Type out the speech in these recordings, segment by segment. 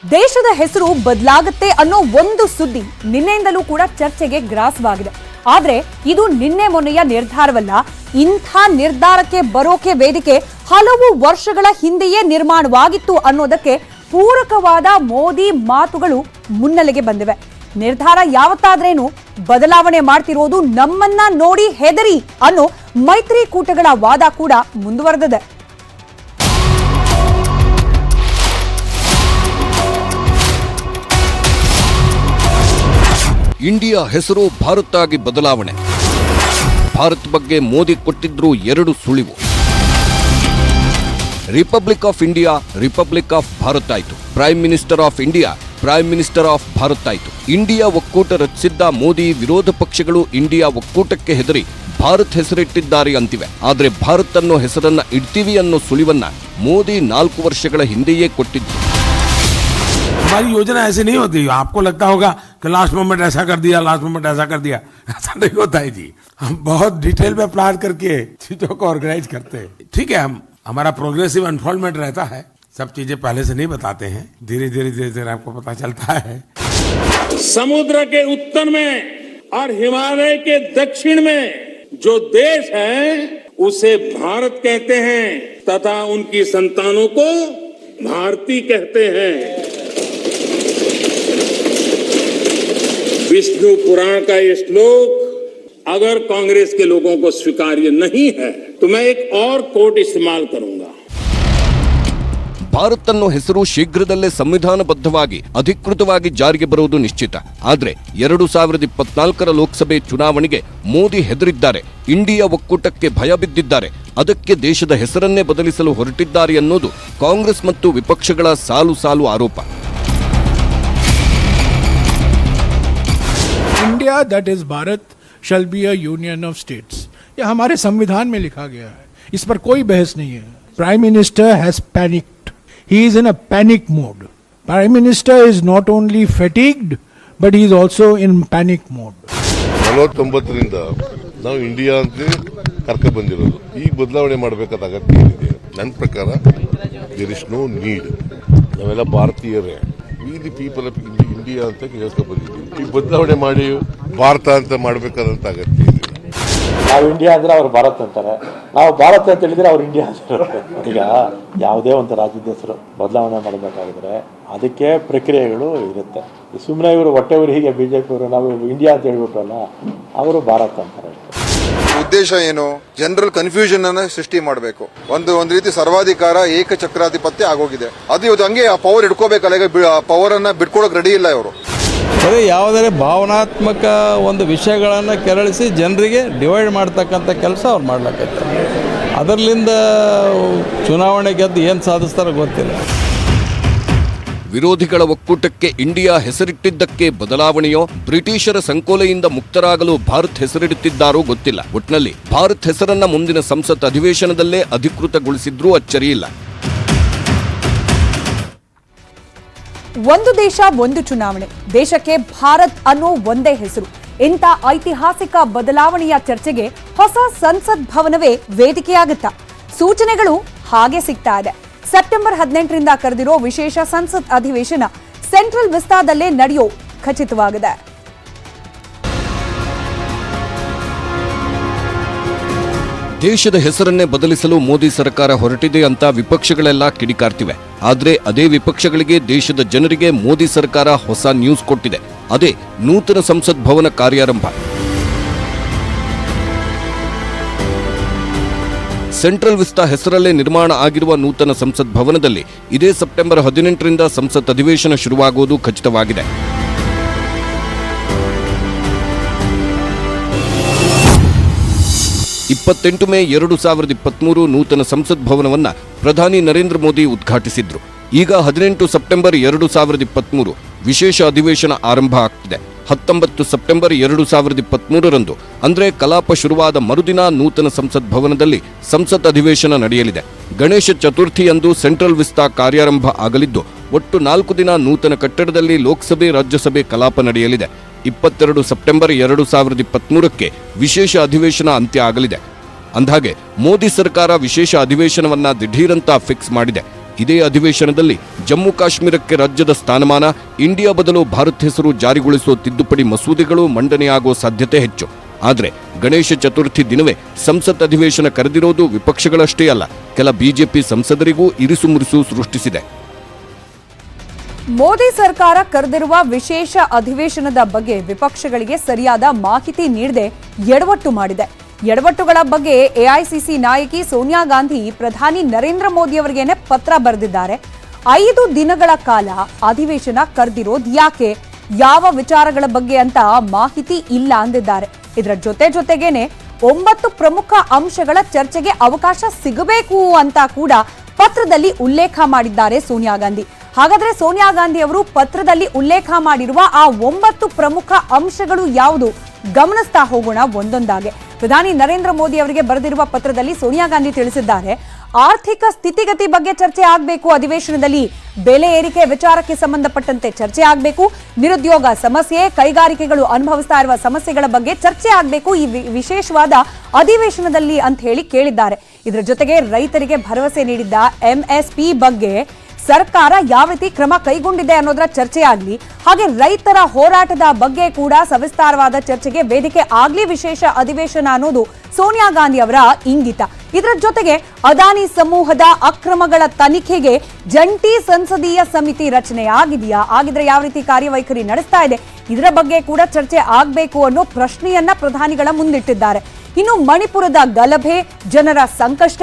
ದೇಶದ ಹೆಸರು ಬದಲಾಗುತ್ತೆ ಅನ್ನೋ ಒಂದು ಸುದ್ದಿ ನಿನ್ನೆಯಿಂದಲೂ ಕೂಡ ಚರ್ಚೆಗೆ ಗ್ರಾಸವಾಗಿದೆ. ಆದ್ರೆ ಇದು ನಿನ್ನೆ ಮೊನ್ನೆಯ ನಿರ್ಧಾರವಲ್ಲ. ಇಂಥ ನಿರ್ಧಾರಕ್ಕೆ ಬರೋಕೆ ವೇದಿಕೆ ಹಲವು ವರ್ಷಗಳ ಹಿಂದೆಯೇ ನಿರ್ಮಾಣವಾಗಿತ್ತು ಅನ್ನೋದಕ್ಕೆ ಪೂರಕವಾದ ಮೋದಿ ಮಾತುಗಳು ಮುನ್ನೆಲೆಗೆ ಬಂದಿವೆ. ನಿರ್ಧಾರ ಯಾವತ್ತಾದ್ರೇನು ಬದಲಾವಣೆ ಮಾಡ್ತಿರೋದು ನಮ್ಮನ್ನ ನೋಡಿ ಹೆದರಿ ಅನ್ನೋ ಮೈತ್ರಿಕೂಟಗಳ ವಾದ ಕೂಡ ಮುಂದುವರೆದಿದೆ. ಇಂಡಿಯಾ ಹೆಸರು ಭಾರತ್ ಆಗಿ ಬದಲಾವಣೆ. ಭಾರತ್ ಬಗ್ಗೆ ಮೋದಿ ಕೊಟ್ಟಿದ್ರು ಎರಡು ಸುಳಿವು. Republic of India republic of Bharat ಆಯಿತು. Prime minister of India prime minister of Bharat ಆಯಿತು. ಇಂಡಿಯಾ ಒಕ್ಕೂಟ ರಚಿಸಿದ್ದ ಮೋದಿ ವಿರೋಧ ಪಕ್ಷಗಳು ಇಂಡಿಯಾ ಒಕ್ಕೂಟಕ್ಕೆ ಹೆದರಿ ಭಾರತ್ ಹೆಸರಿಟ್ಟಿದ್ದಾರೆ ಅಂತಿವೆ. ಆದರೆ ಭಾರತ್ ಅನ್ನೋ ಹೆಸರನ್ನ ಇಡ್ತೀವಿ ಅನ್ನೋ ಸುಳಿವನ್ನ ಮೋದಿ 4 ವರ್ಷಗಳ ಹಿಂದೆಯೇ ಕೊಟ್ಟಿದ್ರು. हमारी योजना ऐसे नहीं होती. आपको लगता होगा कि लास्ट मोमेंट ऐसा कर दिया, लास्ट मोमेंट ऐसा कर दिया. ऐसा नहीं होता है जी. हम बहुत डिटेल में प्लान करके चीजों को ऑर्गेनाइज करते हैं. ठीक है, हमारा प्रोग्रेसिव अनफोल्डमेंट रहता है. सब चीजें पहले से नहीं बताते हैं. धीरे धीरे आपको पता चलता है. समुद्र के उत्तर में और हिमालय के दक्षिण में जो देश है उसे भारत कहते हैं तथा उनकी संतानों को भारती कहते हैं. विष्णु पुराण का ये श्लोक अगर कांग्रेस के लोगों को स्वीकार्य नहीं है तो मैं एक और कोट इस्तेमाल करूंगा. ಭಾರತ್ ಅನ್ನೋ ಹೆಸರು ಶೀಘ್ರದಲ್ಲೇ ಸಂವಿಧಾನಬದ್ಧವಾಗಿ ಅಧಿಕೃತವಾಗಿ ಜಾರಿಗೆ ಬರುವುದು ನಿಶ್ಚಿತ. ಆದ್ರೆ 2024ರ ಲೋಕಸಭೆ ಚುನಾವಣೆಗೆ ಮೋದಿ ಹೆದರಿದ್ದಾರೆ. ಇಂಡಿಯಾ ಒಕ್ಕೂಟಕ್ಕೆ ಭಯ ಬಿದ್ದಿದ್ದಾರೆ. ಅದಕ್ಕೆ ದೇಶದ ಹೆಸರನ್ನೇ ಬದಲಿಸಲು ಹೊರಟಿದ್ದಾರೆ ಅನ್ನೋದು ಕಾಂಗ್ರೆಸ್ ಮತ್ತು ವಿಪಕ್ಷಗಳ ಸಾಲು ಸಾಲು ಆರೋಪ. India that is Bharat shall be a union of states. यह हमारे संविधान में लिखा गया है. इस पर कोई बहस नहीं है. Prime minister has panicked. He is in a panic mode. Prime minister is not only fatigued but he is also in panic mode. 49ರಿಂದ ನಾವು ಇಂಡಿಯಾ ಅಂತ ಕರ್ಕ ಬಂದಿರೋದು. ಈಗ ಬದಲಾವಣೆ ಮಾಡಬೇಕಾದ ಅಗತ್ಯ ಏನಿದೆ? ನನ್ನ ಪ್ರಕಾರ ದೇರ್ ಇಸ್ ನೋ ನೀಡ್. ನಾವೆಲ್ಲ ಭಾರತೀಯರೇ. We the people of India ಅಂತ ಕೇಳ್ಕೊ ಬಂದಿದ್ದೀವಿ. ಈ ಬದಲಾವಣೆ ಮಾಡಿ ಭಾರತ ಅಂತ ಮಾಡಬೇಕಾದಂತ ಅಗತ್ಯ ಇದೆ. ನಾವು ಇಂಡಿಯಾ ಅಂದ್ರೆ ಅವ್ರು ಭಾರತ್ ಅಂತಾರೆ, ನಾವು ಭಾರತ ಅಂತ ಹೇಳಿದ್ರೆ ಅವ್ರು ಇಂಡಿಯಾ ಅಂತಾರೆ. ಈಗ ಯಾವುದೇ ಒಂದು ರಾಜ್ಯದ ಹೆಸರು ಬದಲಾವಣೆ ಮಾಡಬೇಕಾಗಿದ್ರೆ ಅದಕ್ಕೆ ಪ್ರಕ್ರಿಯೆಗಳು ಇರುತ್ತೆ. ಸುಮ್ಮನೆ ಇವರು ಹೊಟ್ಟೆವರು ಹೀಗೆ ಬಿಜೆಪಿ ಅವರು ನಾವು ಇಂಡಿಯಾ ಅಂತ ಹೇಳ್ಬಿಟ್ರಲ್ಲ, ಅವರು ಭಾರತ್ ಅಂತಾರೆ. ಉದ್ದೇಶ ಏನು? ಜನರಲ್ ಕನ್ಫ್ಯೂಷನ್ ಅನ್ನ ಸೃಷ್ಟಿ ಮಾಡಬೇಕು. ಒಂದು ರೀತಿ ಸರ್ವಾಧಿಕಾರ ಏಕಚಕ್ರಾಧಿಪತ್ಯ ಆಗೋಗಿದೆ. ಅದು ಇವತ್ತು ಹಂಗೆ ಆ ಪವರ್ ಇಟ್ಕೋಬೇಕಲ್ಲ. ಈಗ ಪವರ್ ಅನ್ನ ಬಿಟ್ಕೊಡಕ್ ರೆಡಿ ಇಲ್ಲ ಇವರು. ಅದೇ ಯಾವುದೇ ಭಾವನಾತ್ಮಕ ಒಂದು ವಿಷಯಗಳನ್ನು ಕೆರಳಿಸಿ ಜನರಿಗೆ ಡಿವೈಡ್ ಮಾಡ್ತಕ್ಕಂಥ ಕೆಲಸ ಅವ್ರು ಮಾಡ್ಲಿಕ್ಕೈತಾರೆ. ಅದರಲ್ಲಿಂದ ಚುನಾವಣೆ ಗೆದ್ದು ಏನು ಸಾಧಿಸ್ತಾರೋ ಗೊತ್ತಿಲ್ಲ. ವಿರೋಧಿಗಳ ಒಕ್ಕೂಟಕ್ಕೆ ಇಂಡಿಯಾ ಹೆಸರಿಟ್ಟಿದ್ದಕ್ಕೆ ಬದಲಾವಣೆಯೋ, ಬ್ರಿಟಿಷರ ಸಂಕೋಲೆಯಿಂದ ಮುಕ್ತರಾಗಲು ಭಾರತ್ ಹೆಸರಿಡುತ್ತಿದ್ದಾರೋ ಗೊತ್ತಿಲ್ಲ. ಒಟ್ನಲ್ಲಿ ಭಾರತ್ ಹೆಸರನ್ನ ಮುಂದಿನ ಸಂಸತ್ ಅಧಿವೇಶನದಲ್ಲೇ ಅಧಿಕೃತಗೊಳಿಸಿದ್ರೂ ಅಚ್ಚರಿಯಿಲ್ಲ. ಒಂದು ದೇಶ ಒಂದು ಚುನಾವಣೆ, ದೇಶಕ್ಕೆ ಭಾರತ್ ಅನ್ನೋ ಒಂದೇ ಹೆಸರು. ಇಂಥ ಐತಿಹಾಸಿಕ ಬದಲಾವಣೆಯ ಚರ್ಚೆಗೆ ಹೊಸ ಸಂಸತ್ ಭವನವೇ ವೇದಿಕೆಯಾಗುತ್ತಾ? ಸೂಚನೆಗಳು ಹಾಗೆ ಸಿಗ್ತಾ ಇದೆ. ಸೆಪ್ಟೆಂಬರ್ 18ರಿಂದ ಕರೆದಿರೋ ವಿಶೇಷ ಸಂಸತ್ ಅಧಿವೇಶನ ಸೆಂಟ್ರಲ್ ವಿಸ್ತಾದಲ್ಲೇ ನಡೆಯೋ ಖಚಿತವಾಗಿದೆ. ದೇಶದ ಹೆಸರನ್ನೇ ಬದಲಿಸಲು ಮೋದಿ ಸರ್ಕಾರ ಹೊರಟಿದೆ ಅಂತ ವಿಪಕ್ಷಗಳೆಲ್ಲ ಕಿಡಿಕಾರ್ತಿವೆ. ಆದ್ರೆ ಅದೇ ವಿಪಕ್ಷಗಳಿಗೆ ದೇಶದ ಜನರಿಗೆ ಮೋದಿ ಸರ್ಕಾರ ಹೊಸ ನ್ಯೂಸ್ ಕೊಟ್ಟಿದೆ. ಅದೇ ನೂತನ ಸಂಸತ್ ಭವನ ಕಾರ್ಯಾರಂಭ. ಸೆಂಟ್ರಲ್ ವಿಸ್ತಾ ಹೆಸರಲ್ಲೇ ನಿರ್ಮಾಣ ಆಗಿರುವ ನೂತನ ಸಂಸತ್ ಭವನದಲ್ಲಿ ಇದೇ ಸೆಪ್ಟೆಂಬರ್ 18ರಿಂದ ಸಂಸತ್ ಅಧಿವೇಶನ ಶುರುವಾಗುವುದು ಖಚಿತವಾಗಿದೆ. ಮೇ 2023 ನೂತನ ಸಂಸತ್ ಭವನವನ್ನ ಪ್ರಧಾನಿ ನರೇಂದ್ರ ಮೋದಿ ಉದ್ಘಾಟಿಸಿದ್ರು. ಈಗ 18 ಸೆಪ್ಟೆಂಬರ್ 2023 ವಿಶೇಷ ಅಧಿವೇಶನ ಆರಂಭ ಆಗ್ತಿದೆ. 19 ಸೆಪ್ಟೆಂಬರ್ 2023ರಂದು ಅಂದ್ರೆ ಕಲಾಪ ಶುರುವಾದ ಮರುದಿನ ನೂತನ ಸಂಸತ್ ಭವನದಲ್ಲಿ ಸಂಸತ್ ಅಧಿವೇಶನ ನಡೆಯಲಿದೆ. ಗಣೇಶ ಚತುರ್ಥಿಯಂದು ಸೆಂಟ್ರಲ್ ವಿಸ್ತಾ ಕಾರ್ಯಾರಂಭ ಆಗಲಿದ್ದು ಒಟ್ಟು 4 ದಿನ ನೂತನ ಕಟ್ಟಡದಲ್ಲಿ ಲೋಕಸಭೆ ರಾಜ್ಯಸಭೆ ಕಲಾಪ ನಡೆಯಲಿದೆ. 22 ಸೆಪ್ಟೆಂಬರ್ 2023ಕ್ಕೆ ವಿಶೇಷ ಅಧಿವೇಶನ ಅಂತ್ಯ ಆಗಲಿದೆ. ಅಂದಹಾಗೆ ಮೋದಿ ಸರ್ಕಾರ ವಿಶೇಷ ಅಧಿವೇಶನವನ್ನ ದಿಢೀರಂತ ಫಿಕ್ಸ್ ಮಾಡಿದೆ. ಇದೇ ಅಧಿವೇಶನದಲ್ಲಿ ಜಮ್ಮು ಕಾಶ್ಮೀರಕ್ಕೆ ರಾಜ್ಯದ ಸ್ಥಾನಮಾನ, ಇಂಡಿಯಾ ಬದಲು ಭಾರತ್ ಹೆಸರು ಜಾರಿಗೊಳಿಸುವ ತಿದ್ದುಪಡಿ ಮಸೂದೆಗಳು ಮಂಡನೆಯಾಗುವ ಸಾಧ್ಯತೆ ಹೆಚ್ಚು. ಆದರೆ ಗಣೇಶ ಚತುರ್ಥಿ ದಿನವೇ ಸಂಸತ್ ಅಧಿವೇಶನ ಕರೆದಿರೋದು ವಿಪಕ್ಷಗಳಷ್ಟೇ ಅಲ್ಲ, ಕೆಲ ಬಿಜೆಪಿ ಸಂಸದರಿಗೂ ಇರಿಸುಮುರಿಸು ಸೃಷ್ಟಿಸಿದೆ. ಮೋದಿ ಸರ್ಕಾರ ಕರೆದಿರುವ ವಿಶೇಷ ಅಧಿವೇಶನದ ಬಗ್ಗೆ ವಿಪಕ್ಷಗಳಿಗೆ ಸರಿಯಾದ ಮಾಹಿತಿ ನೀಡದೆ ಎಡವಟ್ಟು ಮಾಡಿದೆ. ಎಡವಟ್ಟುಗಳ ಬಗ್ಗೆ ಎಐಸಿಸಿ ನಾಯಕಿ ಸೋನಿಯಾ ಗಾಂಧಿ ಪ್ರಧಾನಿ ನರೇಂದ್ರ ಮೋದಿ ಅವರಿಗೇನೆ ಪತ್ರ ಬರೆದಿದ್ದಾರೆ. 5 ದಿನಗಳ ಕಾಲ ಅಧಿವೇಶನ ಕರೆದಿರೋದು ಯಾಕೆ, ಯಾವ ವಿಚಾರಗಳ ಬಗ್ಗೆ ಅಂತ ಮಾಹಿತಿ ಇಲ್ಲ ಅಂದಿದ್ದಾರೆ. ಇದರ ಜೊತೆಗೇನೆ 9 ಪ್ರಮುಖ ಅಂಶಗಳ ಚರ್ಚೆಗೆ ಅವಕಾಶ ಸಿಗಬೇಕು ಅಂತ ಕೂಡ ಪತ್ರದಲ್ಲಿ ಉಲ್ಲೇಖ ಮಾಡಿದ್ದಾರೆ ಸೋನಿಯಾ ಗಾಂಧಿ. ಹಾಗಾದ್ರೆ ಸೋನಿಯಾ ಗಾಂಧಿ ಅವರು ಪತ್ರದಲ್ಲಿ ಉಲ್ಲೇಖ ಮಾಡಿರುವ ಆ 9 ಪ್ರಮುಖ ಅಂಶಗಳು ಯಾವುದು ಗಮನಿಸ್ತಾ ಹೋಗೋಣ ಒಂದೊಂದಾಗೆ. ಪ್ರಧಾನಿ ನರೇಂದ್ರ ಮೋದಿ ಅವರಿಗೆ ಬರೆದಿರುವ ಪತ್ರದಲ್ಲಿ ಸೋನಿಯಾ ಗಾಂಧಿ ತಿಳಿಸಿದ್ದಾರೆ, ಆರ್ಥಿಕ ಸ್ಥಿತಿಗತಿ ಬಗ್ಗೆ ಚರ್ಚೆ ಆಗಬೇಕು ಅಧಿವೇಶನದಲ್ಲಿ, ಬೆಲೆ ಏರಿಕೆ ವಿಚಾರಕ್ಕೆ ಸಂಬಂಧಪಟ್ಟಂತೆ ಚರ್ಚೆ ಆಗಬೇಕು, ನಿರುದ್ಯೋಗ ಸಮಸ್ಯೆ, ಕೈಗಾರಿಕೆಗಳು ಅನುಭವಿಸ್ತಾ ಇರುವ ಸಮಸ್ಯೆಗಳ ಬಗ್ಗೆ ಚರ್ಚೆ ಆಗಬೇಕು ಈ ವಿಶೇಷವಾದ ಅಧಿವೇಶನದಲ್ಲಿ ಅಂತ ಹೇಳಿ ಕೇಳಿದ್ದಾರೆ. ಇದರ ಜೊತೆಗೆ ರೈತರಿಗೆ ಭರವಸೆ ನೀಡಿದ್ದ ಎಂಎಸ್ಪಿ ಬಗ್ಗೆ ಸರ್ಕಾರ ಯಾವ ರೀತಿ ಕ್ರಮ ಕೈಗೊಂಡಿದೆ ಅನ್ನೋದರ ಚರ್ಚೆ ಆಗಲಿ, ಹಾಗೆ ರೈತರ ಹೋರಾಟದ ಬಗ್ಗೆ ಕೂಡ ಸವಿಸ್ತಾರವಾದ ಚರ್ಚೆಗೆ ವೇದಿಕೆ ಆಗಲಿ ವಿಶೇಷ ಅಧಿವೇಶನ ಅನ್ನೋದು ಸೋನಿಯಾ ಗಾಂಧಿ ಅವರ ಇಂಗಿತ. ಇದರ ಜೊತೆಗೆ ಅದಾನಿ ಸಮೂಹದ ಅಕ್ರಮಗಳ ತನಿಖೆಗೆ ಜಂಟಿ ಸಂಸದೀಯ ಸಮಿತಿ ರಚನೆ ಆಗಿದೆಯಾ, ಆಗಿದ್ರೆ ಯಾವ ರೀತಿ ಕಾರ್ಯವೈಖರಿ ನಡೆಸ್ತಾ ಇದೆ, ಇದರ ಬಗ್ಗೆ ಕೂಡ ಚರ್ಚೆ ಆಗಬೇಕು ಅನ್ನೋ ಪ್ರಶ್ನೆಯನ್ನ ಪ್ರಧಾನಿಗಳ ಮುಂದಿಟ್ಟಿದ್ದಾರೆ. ಇನ್ನು ಮಣಿಪುರದ ಗಲಭೆ, ಜನರ ಸಂಕಷ್ಟ,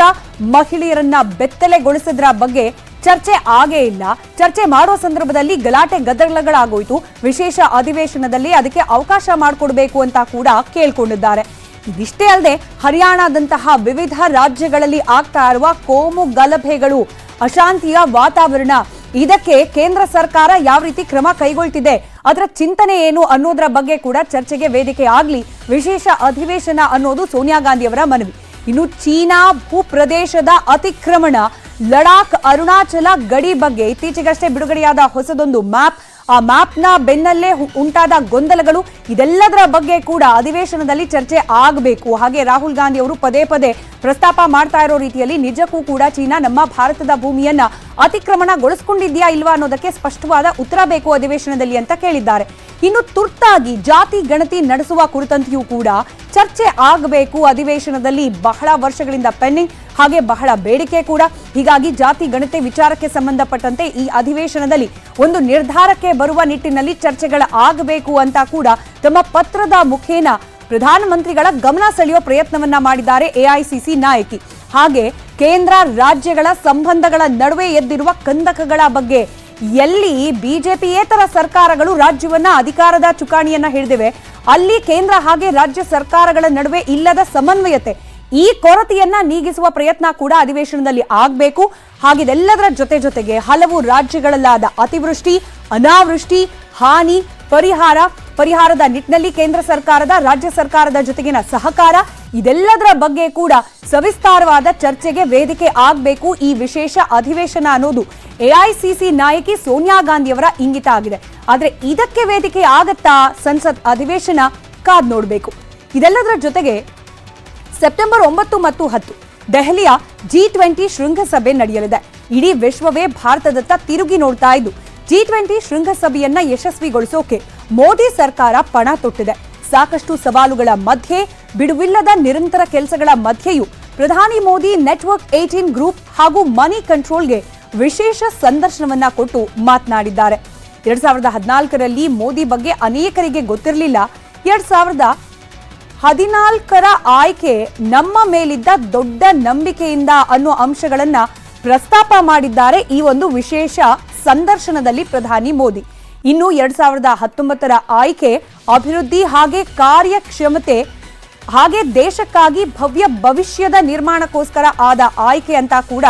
ಮಹಿಳೆಯರನ್ನ ಬೆತ್ತಲೆಗೊಳಿಸಿದ್ರ ಬಗ್ಗೆ ಚರ್ಚೆ ಆಗೇ ಇಲ್ಲ. ಚರ್ಚೆ ಮಾಡುವ ಸಂದರ್ಭದಲ್ಲಿ ಗಲಾಟೆ ಗದ್ದಲಗಳಾಗೋಯ್ತು. ವಿಶೇಷ ಅಧಿವೇಶನದಲ್ಲಿ ಅದಕ್ಕೆ ಅವಕಾಶ ಮಾಡಿಕೊಡ್ಬೇಕು ಅಂತ ಕೂಡ ಕೇಳ್ಕೊಂಡಿದ್ದಾರೆ. ಇದಿಷ್ಟೇ ಅಲ್ಲದೆ ಹರಿಯಾಣದಂತಹ ವಿವಿಧ ರಾಜ್ಯಗಳಲ್ಲಿ ಆಗ್ತಾ ಇರುವ ಕೋಮು ಗಲಭೆಗಳು, ಅಶಾಂತಿಯ ವಾತಾವರಣ, ಇದಕ್ಕೆ ಕೇಂದ್ರ ಸರ್ಕಾರ ಯಾವ ರೀತಿ ಕ್ರಮ ಕೈಗೊಳ್ತಿದೆ, ಅದರ ಚಿಂತನೆ ಏನು ಅನ್ನೋದರ ಬಗ್ಗೆ ಕೂಡ ಚರ್ಚೆಗೆ ವೇದಿಕೆ ಆಗಲಿ ವಿಶೇಷ ಅಧಿವೇಶನ ಅನ್ನೋದು ಸೋನಿಯಾ ಗಾಂಧಿ ಅವರ ಮನವಿ. ಇನ್ನು ಚೀನಾ ಭೂಪ್ರದೇಶದ ಅತಿಕ್ರಮಣ, ಲಡಾಖ್ ಅರುಣಾಚಲ ಗಡಿ ಬಗ್ಗೆ ಇತ್ತೀಚೆಗಷ್ಟೇ ಬಿಡುಗಡೆಯಾದ ಹೊಸದೊಂದು ಮ್ಯಾಪ್, ಆ ಮ್ಯಾಪ್ನ ಬೆನ್ನಲ್ಲೇ ಉಂಟಾದ ಗೊಂದಲಗಳು, ಇದೆಲ್ಲದರ ಬಗ್ಗೆ ಕೂಡ ಅಧಿವೇಶನದಲ್ಲಿ ಚರ್ಚೆ ಆಗಬೇಕು. ಹಾಗೆ ರಾಹುಲ್ ಗಾಂಧಿ ಅವರು ಪದೇ ಪದೇ ಪ್ರಸ್ತಾಪ ಮಾಡ್ತಾ ಇರೋ ರೀತಿಯಲ್ಲಿ ನಿಜಕ್ಕೂ ಕೂಡ ಚೀನಾ ನಮ್ಮ ಭಾರತದ ಭೂಮಿಯನ್ನ ಅತಿಕ್ರಮಣಗೊಳಿಸಿಕೊಂಡಿದ್ಯಾ ಇಲ್ವಾ ಅನ್ನೋದಕ್ಕೆ ಸ್ಪಷ್ಟವಾದ ಉತ್ತರ ಬೇಕು ಅಧಿವೇಶನದಲ್ಲಿ ಅಂತ ಕೇಳಿದ್ದಾರೆ. ಇನ್ನು ತುರ್ತಾಗಿ ಜಾತಿ ಗಣತಿ ನಡೆಸುವ ಕುರಿತಂತೆಯೂ ಕೂಡ ಚರ್ಚೆ ಆಗಬೇಕು ಅಧಿವೇಶನದಲ್ಲಿ. ಬಹಳ ವರ್ಷಗಳಿಂದ ಪೆಂಡಿಂಗ್, ಹಾಗೆ ಬಹಳ ಬೇಡಿಕೆ ಕೂಡ. ಹೀಗಾಗಿ ಜಾತಿ ಗಣತಿ ವಿಚಾರಕ್ಕೆ ಸಂಬಂಧಪಟ್ಟಂತೆ ಈ ಅಧಿವೇಶನದಲ್ಲಿ ಒಂದು ನಿರ್ಧಾರಕ್ಕೆ ಬರುವ ನಿಟ್ಟಿನಲ್ಲಿ ಚರ್ಚೆಗಳು ಆಗಬೇಕು ಅಂತ ಕೂಡ ತಮ್ಮ ಪತ್ರದ ಮುಖೇನ ಪ್ರಧಾನಮಂತ್ರಿಗಳ ಗಮನ ಸೆಳೆಯುವ ಪ್ರಯತ್ನವನ್ನ ಮಾಡಿದ್ದಾರೆ ಎಐಸಿಸಿ ನಾಯಕಿ. ಹಾಗೆ ಕೇಂದ್ರ ರಾಜ್ಯಗಳ ಸಂಬಂಧಗಳ ನಡುವೆ ಎದ್ದಿರುವ ಕಂದಕಗಳ ಬಗ್ಗೆ, ಎಲ್ಲಿ ಬಿಜೆಪಿಯೇತರ ಸರ್ಕಾರಗಳು ರಾಜ್ಯವನ್ನ ಅಧಿಕಾರದ ಚುಕ್ಕಾಣಿಯನ್ನ ಹಿಡಿದಿವೆ, ಅಲ್ಲಿ ಕೇಂದ್ರ ಹಾಗೆ ರಾಜ್ಯ ಸರ್ಕಾರಗಳ ನಡುವೆ ಇಲ್ಲದ ಸಮನ್ವಯತೆ, ಈ ಕೊರತೆಯನ್ನ ನೀಗಿಸುವ ಪ್ರಯತ್ನ ಕೂಡ ಅಧಿವೇಶನದಲ್ಲಿ ಆಗಬೇಕು. ಹಾಗಿದೆಲ್ಲದರ ಜೊತೆಗೆ ಹಲವು ರಾಜ್ಯಗಳಲ್ಲಾದ ಅತಿವೃಷ್ಟಿ, ಅನಾವೃಷ್ಟಿ, ಹಾನಿ ಪರಿಹಾರದ ನಿಟ್ಟಿನಲ್ಲಿ ಕೇಂದ್ರ ಸರ್ಕಾರದ ರಾಜ್ಯ ಸರ್ಕಾರದ ಜೊತೆಗಿನ ಸಹಕಾರ, ಇದೆಲ್ಲದರ ಬಗ್ಗೆ ಕೂಡ ಸವಿಸ್ತಾರವಾದ ಚರ್ಚೆಗೆ ವೇದಿಕೆ ಆಗಬೇಕು ಈ ವಿಶೇಷ ಅಧಿವೇಶನ ಅನ್ನೋದು ಎಐಸಿಸಿ ನಾಯಕಿ ಸೋನಿಯಾ ಗಾಂಧಿ ಅವರ ಇಂಗಿತ ಆಗಿದೆ. ಆದ್ರೆ ಇದಕ್ಕೆ ವೇದಿಕೆ ಆಗತ್ತಾ ಸಂಸತ್ ಅಧಿವೇಶನ, ಕಾದ್ ನೋಡಬೇಕು. ಇದೆಲ್ಲದರ ಜೊತೆಗೆ ಸೆಪ್ಟೆಂಬರ್ 9 ಮತ್ತು 10 ದೆಹಲಿಯ G20 ಶೃಂಗಸಭೆ ನಡೆಯಲಿದೆ. ಇಡೀ ವಿಶ್ವವೇ ಭಾರತದತ್ತ ತಿರುಗಿ ನೋಡ್ತಾ ಇದ್ದು G20 ಶೃಂಗಸಭೆಯನ್ನ ಯಶಸ್ವಿಗೊಳಿಸೋಕೆ ಮೋದಿ ಸರ್ಕಾರ ಪಣ ತೊಟ್ಟಿದೆ. ಸಾಕಷ್ಟು ಸವಾಲುಗಳ ಮಧ್ಯೆ, ಬಿಡುವಿಲ್ಲದ ನಿರಂತರ ಕೆಲಸಗಳ ಮಧ್ಯೆಯೂ ಪ್ರಧಾನಿ ಮೋದಿ ನೆಟ್ವರ್ಕ್ 18 ಗ್ರೂಪ್ ಹಾಗೂ ಮನಿ ಕಂಟ್ರೋಲ್ಗೆ ವಿಶೇಷ ಸಂದರ್ಶನವನ್ನ ಕೊಟ್ಟು ಮಾತನಾಡಿದ್ದಾರೆ. 2014ರಲ್ಲಿ ಮೋದಿ ಬಗ್ಗೆ ಅನೇಕರಿಗೆ ಗೊತ್ತಿರಲಿಲ್ಲ. 2014ರ ಆಯ್ಕೆ ನಮ್ಮ ಮೇಲಿದ್ದ ದೊಡ್ಡ ನಂಬಿಕೆಯಿಂದ ಅನ್ನೋ ಅಂಶಗಳನ್ನ ಪ್ರಸ್ತಾಪ ಮಾಡಿದ್ದಾರೆ ಈ ಒಂದು ವಿಶೇಷ ಸಂದರ್ಶನದಲ್ಲಿ ಪ್ರಧಾನಿ ಮೋದಿ. ಇನ್ನು 2019ರ ಆಯ್ಕೆ ಅಭಿವೃದ್ಧಿ ಹಾಗೆ ಕಾರ್ಯಕ್ಷಮತೆ ಹಾಗೆ ದೇಶಕ್ಕಾಗಿ ಭವ್ಯ ಭವಿಷ್ಯದ ನಿರ್ಮಾಣಕ್ಕೋಸ್ಕರ ಆದ ಆಯ್ಕೆ ಅಂತ ಕೂಡ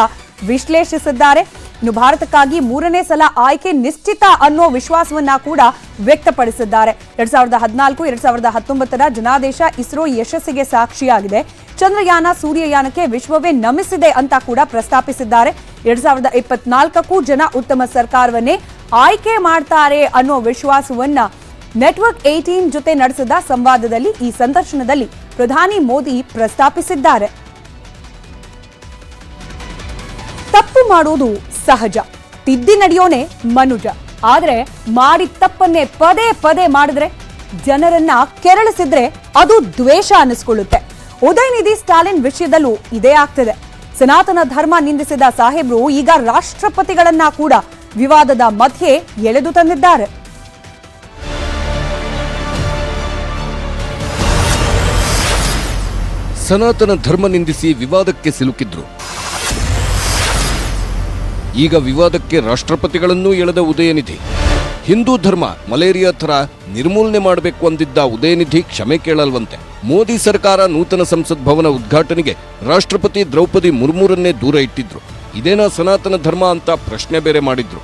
ವಿಶ್ಲೇಷಿಸಿದ್ದಾರೆ. ಇನ್ನು ಭಾರತಕ್ಕಾಗಿ 3ನೇ ಸಲ ಆಯ್ಕೆ ನಿಶ್ಚಿತ ಅನ್ನೋ ವಿಶ್ವಾಸವನ್ನ ಕೂಡ ವ್ಯಕ್ತಪಡಿಸಿದ್ದಾರೆ. 2014-2019ರ ಜನಾದೇಶ ಇಸ್ರೋ ಯಶಸ್ಸಿಗೆ ಸಾಕ್ಷಿಯಾಗಿದೆ. ಚಂದ್ರಯಾನ, ಸೂರ್ಯಯಾನಕ್ಕೆ ವಿಶ್ವವೇ ನಮಿಸಿದೆ ಅಂತ ಕೂಡ ಪ್ರಸ್ತಾಪಿಸಿದ್ದಾರೆ. 2024ಕ್ಕೂ ಜನ ಉತ್ತಮ ಸರ್ಕಾರವನ್ನೇ ಆಯ್ಕೆ ಮಾಡ್ತಾರೆ ಅನ್ನೋ ವಿಶ್ವಾಸವನ್ನ ನೆಟ್ವರ್ಕ್ 18 ಜೊತೆ ನಡೆಸಿದ ಸಂವಾದದಲ್ಲಿ ಈ ಸಂದರ್ಶನದಲ್ಲಿ ಪ್ರಧಾನಿ ಮೋದಿ ಪ್ರಸ್ತಾಪಿಸಿದ್ದಾರೆ. ತಪ್ಪು ಮಾಡುವುದು ಸಹಜ, ತಿದ್ದಿ ನಡೆಯೋನೆ ಮನುಜ. ಆದ್ರೆ ಮಾಡಿದ ತಪ್ಪನ್ನೇ ಪದೇ ಪದೇ ಮಾಡಿದ್ರೆ, ಜನರನ್ನ ಕೆರಳಿಸಿದ್ರೆ ಅದು ದ್ವೇಷ ಅನ್ನಿಸ್ಕೊಳ್ಳುತ್ತೆ. ಉದಯನಿಧಿ ಸ್ಟಾಲಿನ್ ವಿಷಯದಲ್ಲೂ ಇದೇ ಆಗ್ತಿದೆ. ಸನಾತನ ಧರ್ಮ ನಿಂದಿಸಿದ ಸಾಹೇಬ್ರು ಈಗ ರಾಷ್ಟ್ರಪತಿಗಳನ್ನ ಕೂಡ ವಿವಾದದ ಮಧ್ಯೆ ಎಳೆದು ತಂದಿದ್ದಾರೆ. ಸನಾತನ ಧರ್ಮ ನಿಂದಿಸಿ ವಿವಾದಕ್ಕೆ ಸಿಲುಕಿದ್ರು. ಈಗ ವಿವಾದಕ್ಕೆ ರಾಷ್ಟ್ರಪತಿಗಳನ್ನೂ ಎಳೆದ ಉದಯನಿಧಿ. ಹಿಂದೂ ಧರ್ಮ ಮಲೇರಿಯಾ ಥರ ನಿರ್ಮೂಲನೆ ಮಾಡಬೇಕು ಅಂದಿದ್ದ ಉದಯನಿಧಿ ಕ್ಷಮೆ ಕೇಳಲ್ವಂತೆ. ಮೋದಿ ಸರ್ಕಾರ ನೂತನ ಸಂಸತ್ ಭವನ ಉದ್ಘಾಟನೆಗೆ ರಾಷ್ಟ್ರಪತಿ ದ್ರೌಪದಿ ಮುರ್ಮುರನ್ನೇ ದೂರ ಇಟ್ಟಿದ್ರು. ಇದೇನಾ ಸನಾತನ ಧರ್ಮ ಅಂತ ಪ್ರಶ್ನೆ ಬೇರೆ ಮಾಡಿದ್ರು.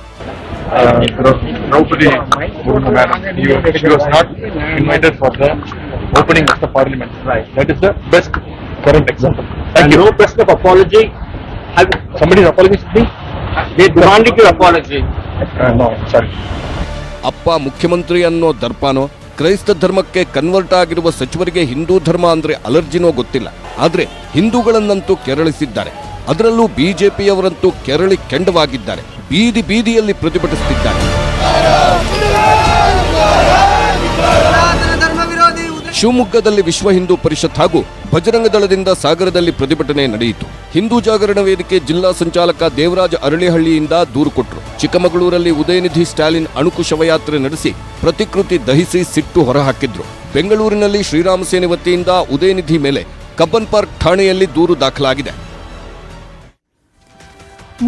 Draupadi Murmu madam, she was not invited for the opening of the parliament. Right. That is the best current example. Thank you. No question of apology. Somebody is apologizing to me? They demanded your apology. No, sorry. ಅಪ್ಪ ಮುಖ್ಯಮಂತ್ರಿ ಅನ್ನೋ ದರ್ಪಾನೋ, ಕ್ರೈಸ್ತ ಧರ್ಮಕ್ಕೆ convert ಆಗಿರುವ ಸಚಿವರಿಗೆ ಹಿಂದೂ ಧರ್ಮ ಅಂದ್ರೆ ಅಲರ್ಜಿನೋ ಗೊತ್ತಿಲ್ಲ. ಆದ್ರೆ ಹಿಂದೂಗಳನ್ನಂತೂ ಕೆರಳಿಸಿದ್ದಾರೆ. ಅದರಲ್ಲೂ ಬಿಜೆಪಿಯವರಂತೂ ಕೆರಳಿ ಕೆಂಡವಾಗಿದ್ದಾರೆ. ಬೀದಿ ಬೀದಿಯಲ್ಲಿ ಪ್ರತಿಭಟಿಸುತ್ತಿದ್ದಾರೆ. ಶಿವಮೊಗ್ಗದಲ್ಲಿ ವಿಶ್ವ ಹಿಂದೂ ಪರಿಷತ್ ಹಾಗೂ ಬಜರಂಗ ದಳದಿಂದ ಸಾಗರದಲ್ಲಿ ಪ್ರತಿಭಟನೆ ನಡೆಯಿತು. ಹಿಂದೂ ಜಾಗರಣ ವೇದಿಕೆ ಜಿಲ್ಲಾ ಸಂಚಾಲಕ ದೇವರಾಜ್ ಅರಳಿಹಳ್ಳಿಯಿಂದ ದೂರು ಕೊಟ್ಟರು. ಚಿಕ್ಕಮಗಳೂರಲ್ಲಿ ಉದಯನಿಧಿ ಸ್ಟಾಲಿನ್ ಅಣುಕು ಶವಯಾತ್ರೆ ನಡೆಸಿ ಪ್ರತಿಕೃತಿ ದಹಿಸಿ ಸಿಟ್ಟು ಹೊರಹಾಕಿದ್ರು. ಬೆಂಗಳೂರಿನಲ್ಲಿ ಶ್ರೀರಾಮ ಸೇನೆ ವತಿಯಿಂದ ಉದಯನಿಧಿ ಮೇಲೆ ಕಬ್ಬನ್ ಪಾರ್ಕ್ ಠಾಣೆಯಲ್ಲಿ ದೂರು ದಾಖಲಾಗಿದೆ.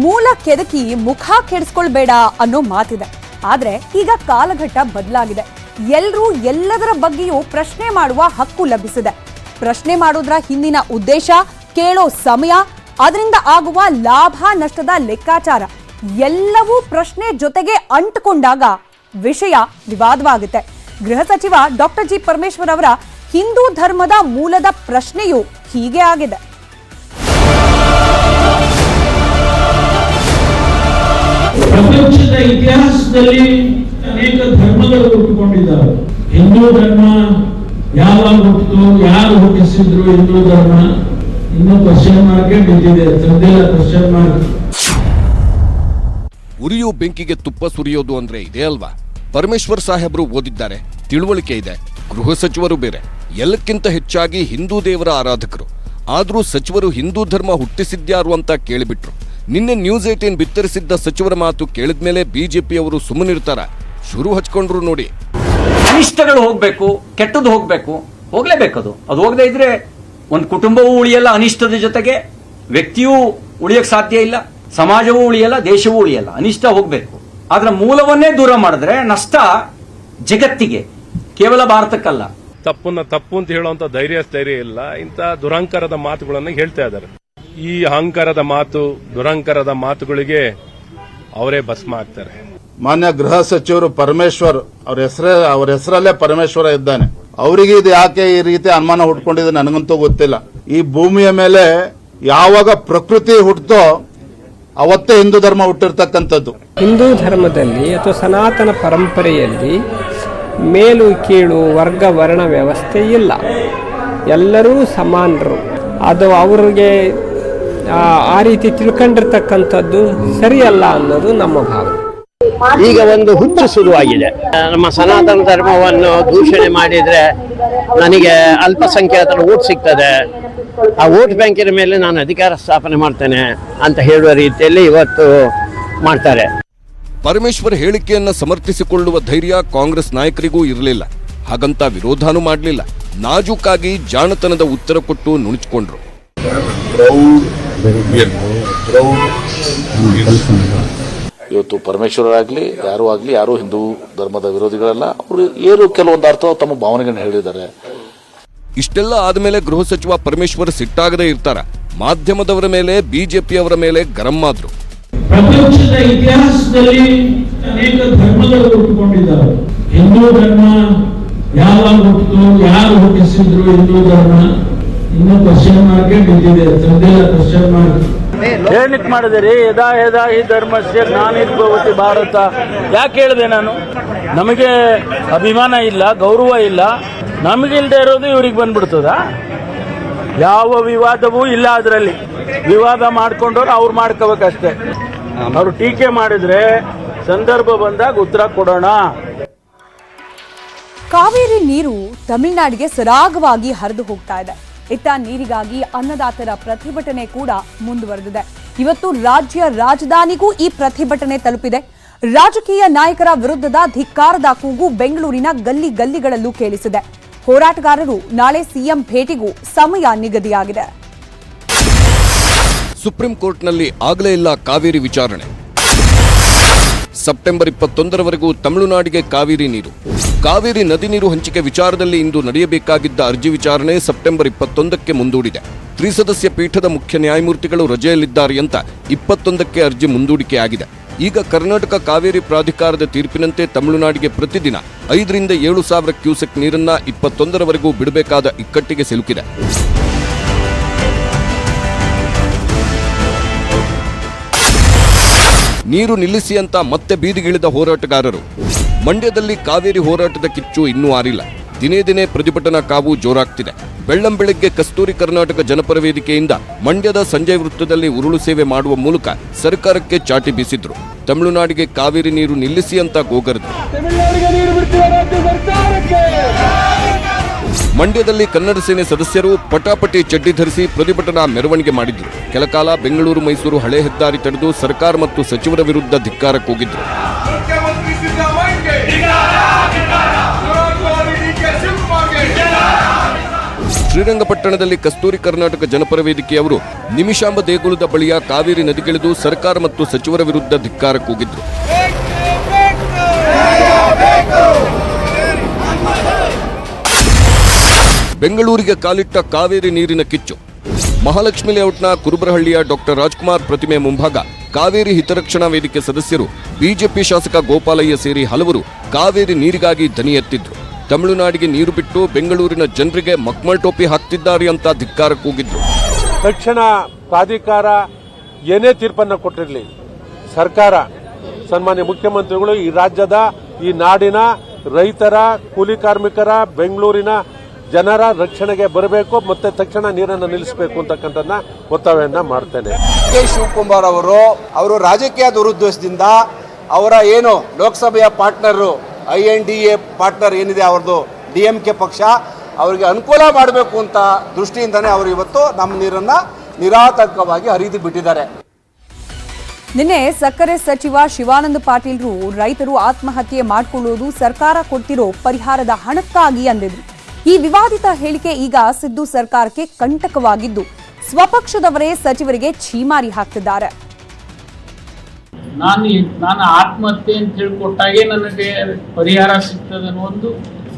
ಮೂಲ ಕೆದಕಿ ಮುಖ ಕೆಡಿಸ್ಕೊಳ್ಬೇಡ ಅನ್ನೋ ಮಾತಿದೆ. ಆದ್ರೆ ಈಗ ಕಾಲಘಟ್ಟ ಬದಲಾಗಿದೆ. ಎಲ್ರೂ ಎಲ್ಲದರ ಬಗ್ಗೆಯೂ ಪ್ರಶ್ನೆ ಮಾಡುವ ಹಕ್ಕು ಲಭಿಸಿದೆ. ಪ್ರಶ್ನೆ ಮಾಡೋದ್ರ ಹಿಂದಿನ ಉದ್ದೇಶ, ಕೇಳೋ ಸಮಯ, ಅದರಿಂದ ಆಗುವ ಲಾಭ ನಷ್ಟದ ಲೆಕ್ಕಾಚಾರ ಎಲ್ಲವೂ ಪ್ರಶ್ನೆ ಜೊತೆಗೆ ಅಂಟುಕೊಂಡಾಗ ವಿಷಯ ವಿವಾದವಾಗುತ್ತೆ. ಗೃಹ ಸಚಿವ ಡಾಕ್ಟರ್ ಜಿ ಪರಮೇಶ್ವರ್ ಅವರ ಹಿಂದೂ ಧರ್ಮದ ಮೂಲದ ಪ್ರಶ್ನೆಯೂ ಹೀಗೆ ಆಗಿದೆ. ಪ್ರಪಂಚದ ಇತಿಹಾಸದಲ್ಲಿ ಅನೇಕ ಧರ್ಮಗಳು ಹುಟ್ಟಿಕೊಂಡಿದ್ದಾವೆ. ಹಿಂದೂ ಧರ್ಮ ಯಾವಾಗ ಹುಟ್ಟಿತು, ಯಾರು ಹುಟ್ಟಿಸಿದ್ರು ಹಿಂದೂ ಧರ್ಮ, ಇನ್ನೂ ಕ್ವಶನ್ ಮಾರ್ಕೆ ಬಿದ್ದಿದೆ. ತಂದೆಲ್ಲ ಕ್ವಶನ್ ಮಾರ್ಕ್. ಉರಿಯೋ ಬೆಂಕಿಗೆ ತುಪ್ಪ ಸುರಿಯೋದು ಅಂದ್ರೆ ಇದೇ ಅಲ್ವಾ? ಪರಮೇಶ್ವರ್ ಸಾಹೇಬ್ರು ಓದಿದ್ದಾರೆ, ತಿಳುವಳಿಕೆ ಇದೆ. ಗೃಹ ಸಚಿವರು ಬೇರೆ, ಎಲ್ಲಕ್ಕಿಂತ ಹೆಚ್ಚಾಗಿ ಹಿಂದೂ ದೇವರ ಆರಾಧಕರು. ಆದ್ರೂ ಸಚಿವರು ಹಿಂದೂ ಧರ್ಮ ಹುಟ್ಟಿಸಿದ್ಯಾರು ಅಂತ ಕೇಳಿಬಿಟ್ರು. ನಿನ್ನೆ ನ್ಯೂಸ್ 18 ಬಿತ್ತರಿಸಿದ್ದ ಸಚಿವರ ಮಾತು ಕೇಳಿದ್ಮೇಲೆ ಬಿಜೆಪಿಯವರು ಸುಮ್ಮನಿರ್ತಾರ? ಶುರು ಹಚ್ಕೊಂಡ್ರು ನೋಡಿ. ಅನಿಷ್ಟಗಳು ಹೋಗ್ಬೇಕು, ಕೆಟ್ಟದ್ದು ಹೋಗ್ಬೇಕು, ಹೋಗ್ಲೇಬೇಕದು. ಅದು ಹೋಗದೆ ಇದ್ರೆ ಒಂದು ಕುಟುಂಬವೂ ಉಳಿಯಲ್ಲ, ಅನಿಷ್ಟದ ಜೊತೆಗೆ ವ್ಯಕ್ತಿಯೂ ಉಳಿಯಕ್ ಸಾಧ್ಯ ಇಲ್ಲ, ಸಮಾಜವೂ ಉಳಿಯಲ್ಲ, ದೇಶವೂ ಉಳಿಯಲ್ಲ. ಅನಿಷ್ಟ ಹೋಗ್ಬೇಕು. ಆದ್ರೆ ಮೂಲವನ್ನೇ ದೂರ ಮಾಡಿದ್ರೆ ನಷ್ಟ ಜಗತ್ತಿಗೆ, ಕೇವಲ ಭಾರತಕ್ಕಲ್ಲ. ತಪ್ಪನ್ನ ತಪ್ಪು ಅಂತ ಹೇಳುವಂತ ಧೈರ್ಯ ಇಲ್ಲ. ಇಂಥ ದುರಹಂಕಾರದ ಮಾತುಗಳನ್ನು ಹೇಳ್ತಾ ಇದ್ದಾರೆ. ಈ ಅಹಂಕಾರದ ಮಾತು, ದುರಹಂಕಾರದ ಮಾತುಗಳಿಗೆ ಅವರೇ ಭಸ್ಮ ಆಗ್ತಾರೆ. ಮಾನ್ಯ ಗೃಹ ಸಚಿವರು ಪರಮೇಶ್ವರ್ ಅವ್ರ ಹೆಸರಲ್ಲೇ ಪರಮೇಶ್ವರ ಇದ್ದಾನೆ. ಅವರಿಗೆ ಇದು ಯಾಕೆ ಈ ರೀತಿ ಅನುಮಾನ ಹುಟ್ಕೊಂಡಿದೆ ನನಗಂತೂ ಗೊತ್ತಿಲ್ಲ. ಈ ಭೂಮಿಯ ಮೇಲೆ ಯಾವಾಗ ಪ್ರಕೃತಿ ಹುಟ್ಟತೋ ಅವತ್ತೇ ಹಿಂದೂ ಧರ್ಮ ಹುಟ್ಟಿರ್ತಕ್ಕಂಥದ್ದು. ಹಿಂದೂ ಧರ್ಮದಲ್ಲಿ ಅಥವಾ ಸನಾತನ ಪರಂಪರೆಯಲ್ಲಿ ಮೇಲು ಕೀಳು ವರ್ಗ ವರ್ಣ ವ್ಯವಸ್ಥೆ ಇಲ್ಲ. ಎಲ್ಲರೂ ಸಮಾನರು. ಅದು ಅವರಿಗೆ ಆ ರೀತಿ ತಿಳ್ಕೊಂಡಿರ್ತಕ್ಕಂಥದ್ದು ಸರಿಯಲ್ಲ ಅನ್ನೋದು ನಮ್ಮ ಭಾವನೆ. ಈಗ ಒಂದು ಹುಚ್ಚು ಶುರುವಾಗಿದೆ. ನಮ್ಮ ಸನಾತನ ಧರ್ಮವನ್ನು ದೂಷಣೆ ಮಾಡಿದ್ರೆ ನನಗೆ ಅಲ್ಪಸಂಖ್ಯಾತರ ಓಟ್ ಸಿಗ್ತದೆ, ಆ ವೋಟ್ ಬ್ಯಾಂಕಿನ ಮೇಲೆ ನಾನು ಅಧಿಕಾರ ಸ್ಥಾಪನೆ ಮಾಡ್ತೇನೆ ಅಂತ ಹೇಳುವ ರೀತಿಯಲ್ಲಿ ಇವತ್ತು ಮಾಡ್ತಾರೆ. ಪರಮೇಶ್ವರ್ ಹೇಳಿಕೆಯನ್ನ ಸಮರ್ಥಿಸಿಕೊಳ್ಳುವ ಧೈರ್ಯ ಕಾಂಗ್ರೆಸ್ ನಾಯಕರಿಗೂ ಇರಲಿಲ್ಲ. ಹಾಗಂತ ವಿರೋಧನೂ ಮಾಡಲಿಲ್ಲ. ನಾಜೂಕಾಗಿ ಜಾಣತನದ ಉತ್ತರ ಕೊಟ್ಟು ನುಣುಚಿಕೊಂಡ್ರು. ಇವತ್ತು ಪರಮೇಶ್ವರರಾಗ್ಲಿ ಯಾರು ಹಿಂದೂ ಧರ್ಮದ ವಿರೋಧಿಗಳಲ್ಲ. ಅವರು ಕೆಲವೊಂದು ಅರ್ಥ ತಮ್ಮ ಭಾವನೆಗಳನ್ನ ಹೇಳಿದ್ದಾರೆ. ಇಷ್ಟೆಲ್ಲ ಆದ್ಮೇಲೆ ಗೃಹ ಸಚಿವ ಪರಮೇಶ್ವರ್ ಸಿಟ್ಟಾಗದೇ ಇರ್ತಾರ? ಮಾಧ್ಯಮದವರ ಮೇಲೆ, ಬಿಜೆಪಿಯವರ ಮೇಲೆ ಗರಂ ಆದ್ರು. ಪ್ರಪಂಚದ ಇತಿಹಾಸದಲ್ಲಿ ಅನೇಕ ಧರ್ಮಗಳು ಹುಟ್ಟಿಕೊಂಡಿದ್ದಾವೆ. ಹಿಂದೂ ಧರ್ಮ ಯಾವಾಗ ಹುಟ್ಟಿತು, ಯಾರು ಹುಟ್ಟಿಸಿದ್ರು ಹಿಂದೂ ಧರ್ಮ, ಇನ್ನೂ ಕ್ವಶನ್ ಮಾರ್ಕೆ ಬಿದ್ದಿದೆ. ತಂದೆಲ್ಲ ಕ್ವಶನ್ ಮಾರ್ಕ್. ಏನಕ್ಕೆ ಮಾಡಿದಿರಿ? ಯದಾ ಈ ಧರ್ಮಸ್ಯ ಜ್ಞಾನಿರ್ಭವತಿ ಭಾರತ. ಯಾಕೆ ಹೇಳಿದೆ ನಾನು? ನಮಗೆ ಅಭಿಮಾನ ಇಲ್ಲ, ಗೌರವ ಇಲ್ಲ, ನಮಗಿಲ್ದೇ ಇರೋದು ಇವ್ರಿಗೆ ಬಂದ್ಬಿಡ್ತದ? ಯಾವ ವಿವಾದವೂ ಇಲ್ಲ. ಅದರಲ್ಲಿ ವಿವಾದ ಮಾಡ್ಕೊಂಡವ್ರು ಅವ್ರು ಮಾಡ್ಕೋಬೇಕಷ್ಟೇ. ಅವರು ಟೀಕೆ ಮಾಡಿದ್ರೆ ಸಂದರ್ಭ ಬಂದಾಗ ಉತ್ತರ ಕೊಡೋಣ. ಕಾವೇರಿ ನೀರು ತಮಿಳುನಾಡಿಗೆ ಸರಾಗವಾಗಿ ಹರಿದು ಹೋಗ್ತಾ ಇದೆ. ಇತ್ತ ನೀರಿಗಾಗಿ ಅನ್ನದಾತರ ಪ್ರತಿಭಟನೆ ಕೂಡ ಮುಂದುವರೆದಿದೆ. ಇವತ್ತು ರಾಜ್ಯ ರಾಜಧಾನಿಗೂ ಈ ಪ್ರತಿಭಟನೆ ತಲುಪಿದೆ. ರಾಜಕೀಯ ನಾಯಕರ ವಿರುದ್ಧದ ಧಿಕ್ಕಾರದ ಕೂಗು ಬೆಂಗಳೂರಿನ ಗಲ್ಲಿ ಗಲ್ಲಿಗಳಲ್ಲೂ ಕೇಳಿಸಿದೆ. ಹೋರಾಟಗಾರರು ನಾಳೆ ಸಿಎಂ ಭೇಟಿಗೂ ಸಮಯ ನಿಗದಿಯಾಗಿದೆ. ಸುಪ್ರೀಂ ಕೋರ್ಟ್ನಲ್ಲಿ ಆಗಲೇ ಇಲ್ಲ ಕಾವೇರಿ ವಿಚಾರಣೆ. ಸೆಪ್ಟೆಂಬರ್ 21ರವರೆಗೂ ತಮಿಳುನಾಡಿಗೆ ಕಾವೇರಿ ನೀರು. ಕಾವೇರಿ ನದಿ ನೀರು ಹಂಚಿಕೆ ವಿಚಾರದಲ್ಲಿ ಇಂದು ನಡೆಯಬೇಕಾಗಿದ್ದ ಅರ್ಜಿ ವಿಚಾರಣೆ ಸೆಪ್ಟೆಂಬರ್ 21ಕ್ಕೆ ಮುಂದೂಡಿದೆ. ತ್ರಿಸದಸ್ಯ ಪೀಠದ ಮುಖ್ಯ ನ್ಯಾಯಮೂರ್ತಿಗಳು ರಜೆಯಲ್ಲಿದ್ದಾರೆ ಅಂತ 21ಕ್ಕೆ ಅರ್ಜಿ ಮುಂದೂಡಿಕೆಯಾಗಿದೆ. ಈಗ ಕರ್ನಾಟಕ ಕಾವೇರಿ ಪ್ರಾಧಿಕಾರದ ತೀರ್ಪಿನಂತೆ ತಮಿಳುನಾಡಿಗೆ ಪ್ರತಿದಿನ 5ರಿಂದ 7,000 ಕ್ಯೂಸೆಕ್ ನೀರನ್ನ 21ರವರೆಗೂ ಬಿಡಬೇಕಾದ ಇಕ್ಕಟ್ಟಿಗೆ ಸಿಲುಕಿದೆ. ನೀರು ನಿಲ್ಲಿಸಿ ಅಂತ ಮತ್ತೆ ಬೀದಿಗಿಳಿದ ಹೋರಾಟಗಾರರು. ಮಂಡ್ಯದಲ್ಲಿ ಕಾವೇರಿ ಹೋರಾಟದ ಕಿಚ್ಚು ಇನ್ನೂ ಆರಿಲ್ಲ. ದಿನೇ ದಿನೇ ಪ್ರತಿಭಟನಾ ಕಾವು ಜೋರಾಗ್ತಿದೆ. ಬೆಳ್ಳಂಬೆಳಗ್ಗೆ ಕಸ್ತೂರಿ ಕರ್ನಾಟಕ ಜನಪರ ವೇದಿಕೆಯಿಂದ ಮಂಡ್ಯದ ಸಂಜಯ್ ವೃತ್ತದಲ್ಲಿ ಉರುಳು ಸೇವೆ ಮಾಡುವ ಮೂಲಕ ಸರ್ಕಾರಕ್ಕೆ ಚಾಟಿ ಬೀಸಿದ್ರು. ತಮಿಳುನಾಡಿಗೆ ಕಾವೇರಿ ನೀರು ನಿಲ್ಲಿಸಿ ಅಂತ ಗೋಗರೆದ್ರು. ಮಂಡ್ಯದಲ್ಲಿ ಕನ್ನಡ ಸೇನೆ ಸದಸ್ಯರು ಪಟಾಪಟಿ ಚಡ್ಡಿ ಧರಿಸಿ ಪ್ರತಿಭಟನಾ ಮೆರವಣಿಗೆ ಮಾಡಿದ್ರು. ಕೆಲಕಾಲ ಬೆಂಗಳೂರು ಮೈಸೂರು ಹಳೆ ಹೆದ್ದಾರಿ ತಡೆದು ಸರ್ಕಾರ ಮತ್ತು ಸಚಿವರ ವಿರುದ್ಧ ಧಿಕ್ಕಾರ ಕೂಗಿದ್ರು. ಶ್ರೀರಂಗಪಟ್ಟಣದಲ್ಲಿ ಕಸ್ತೂರಿ ಕರ್ನಾಟಕ ಜನಪರ ವೇದಿಕೆಯವರು ನಿಮಿಷಾಂಬ ದೇಗುಲದ ಬಳಿಯ ಕಾವೇರಿ ನದಿಗಿಳಿದು ಸರ್ಕಾರ ಮತ್ತು ಸಚಿವರ ವಿರುದ್ಧ ಧಿಕ್ಕಾರ ಕೂಗಿದ್ರು. ಬೆಂಗಳೂರಿಗೆ ಕಾಲಿಟ್ಟ ಕಾವೇರಿ ನೀರಿನ ಕಿಚ್ಚು. ಮಹಾಲಕ್ಷ್ಮಿ ಲೇಔಟ್ನ ಕುರುಬರಹಳ್ಳಿಯ ಡಾಕ್ಟರ್ ರಾಜ್ಕುಮಾರ್ ಪ್ರತಿಮೆ ಮುಂಭಾಗ ಕಾವೇರಿ ಹಿತರಕ್ಷಣಾ ವೇದಿಕೆ ಸದಸ್ಯರು, ಬಿಜೆಪಿ ಶಾಸಕ ಗೋಪಾಲಯ್ಯ ಸೇರಿ ಹಲವರು ಕಾವೇರಿ ನೀರಿಗಾಗಿ ದನಿ ಎತ್ತಿದ್ರು. ತಮಿಳುನಾಡಿಗೆ ನೀರು ಬಿಟ್ಟು ಬೆಂಗಳೂರಿನ ಜನರಿಗೆ ಮಕ್ಮಲ್ ಟೋಪಿ ಹಾಕ್ತಿದ್ದಾರೆ ಅಂತ ಧಿಕ್ಕಾರ ಕೂಗಿದ್ರು. ತಕ್ಷಣ ಪ್ರಾಧಿಕಾರ ಏನೇ ತೀರ್ಪನ್ನು ಕೊಟ್ಟಿರಲಿ, ಸರ್ಕಾರ, ಸನ್ಮಾನ್ಯ ಮುಖ್ಯಮಂತ್ರಿಗಳು ಈ ರಾಜ್ಯದ, ಈ ನಾಡಿನ ರೈತರ, ಕೂಲಿ ಕಾರ್ಮಿಕರ, ಬೆಂಗಳೂರಿನ ಜನರ ರಕ್ಷಣೆಗೆ ಬರಬೇಕು ಮತ್ತೆ ತಕ್ಷಣ ನೀರನ್ನು ನಿಲ್ಲಿಸಬೇಕು ಅಂತಕ್ಕಂಥದ್ದನ್ನ ಒತ್ತಾಯವನ್ನು ಮಾಡ್ತೇನೆ. ಕೆ ಶಿವಕುಮಾರ್ ಅವರು ರಾಜಕೀಯ ದುರುದ್ದೇಶದಿಂದ ಅವರ ಏನು ಲೋಕಸಭೆಯ ಪಾರ್ಟ್ನರ್ INDA ಪಾರ್ಟ್ನರ್ ಏನಿದೆ ಅವ್ರದ್ದು DMK ಪಕ್ಷ, ಅವರಿಗೆ ಅನುಕೂಲ ಮಾಡಬೇಕು ಅಂತ ದೃಷ್ಟಿಯಿಂದನೇ ಅವರು ಇವತ್ತು ನಮ್ಮ ನೀರನ್ನ ನಿರಾತಂಕವಾಗಿ ಹರಿದು ಬಿಟ್ಟಿದ್ದಾರೆ. ನಿನ್ನೆ ಸಕ್ಕರೆ ಸಚಿವ ಶಿವಾನಂದ ಪಾಟೀಲ್ರು ರೈತರು ಆತ್ಮಹತ್ಯೆ ಮಾಡಿಕೊಳ್ಳುವುದು ಸರ್ಕಾರ ಕೊಡ್ತಿರೋ ಪರಿಹಾರದ ಹಣಕ್ಕಾಗಿ ಅಂದಿದ್ರು. ಈ ವಿವಾದಿತ ಹೇಳಿಕೆ ಈಗ ಸಿದ್ದು ಸರ್ಕಾರಕ್ಕೆ ಕಂಟಕವಾಗಿದ್ದು ಸ್ವಪಕ್ಷದವರೇ ಸಚಿವರಿಗೆ ಛೀಮಾರಿ ಹಾಕ್ತಿದ್ದಾರೆ. ನಾನು ಆತ್ಮಹತ್ಯೆ ಅಂತ ಹೇಳಿಕೊಟ್ಟಾಗೆ ನನಗೆ ಪರಿಹಾರ ಸಿಗ್ತದೆ ಅನ್ನೋ ಒಂದು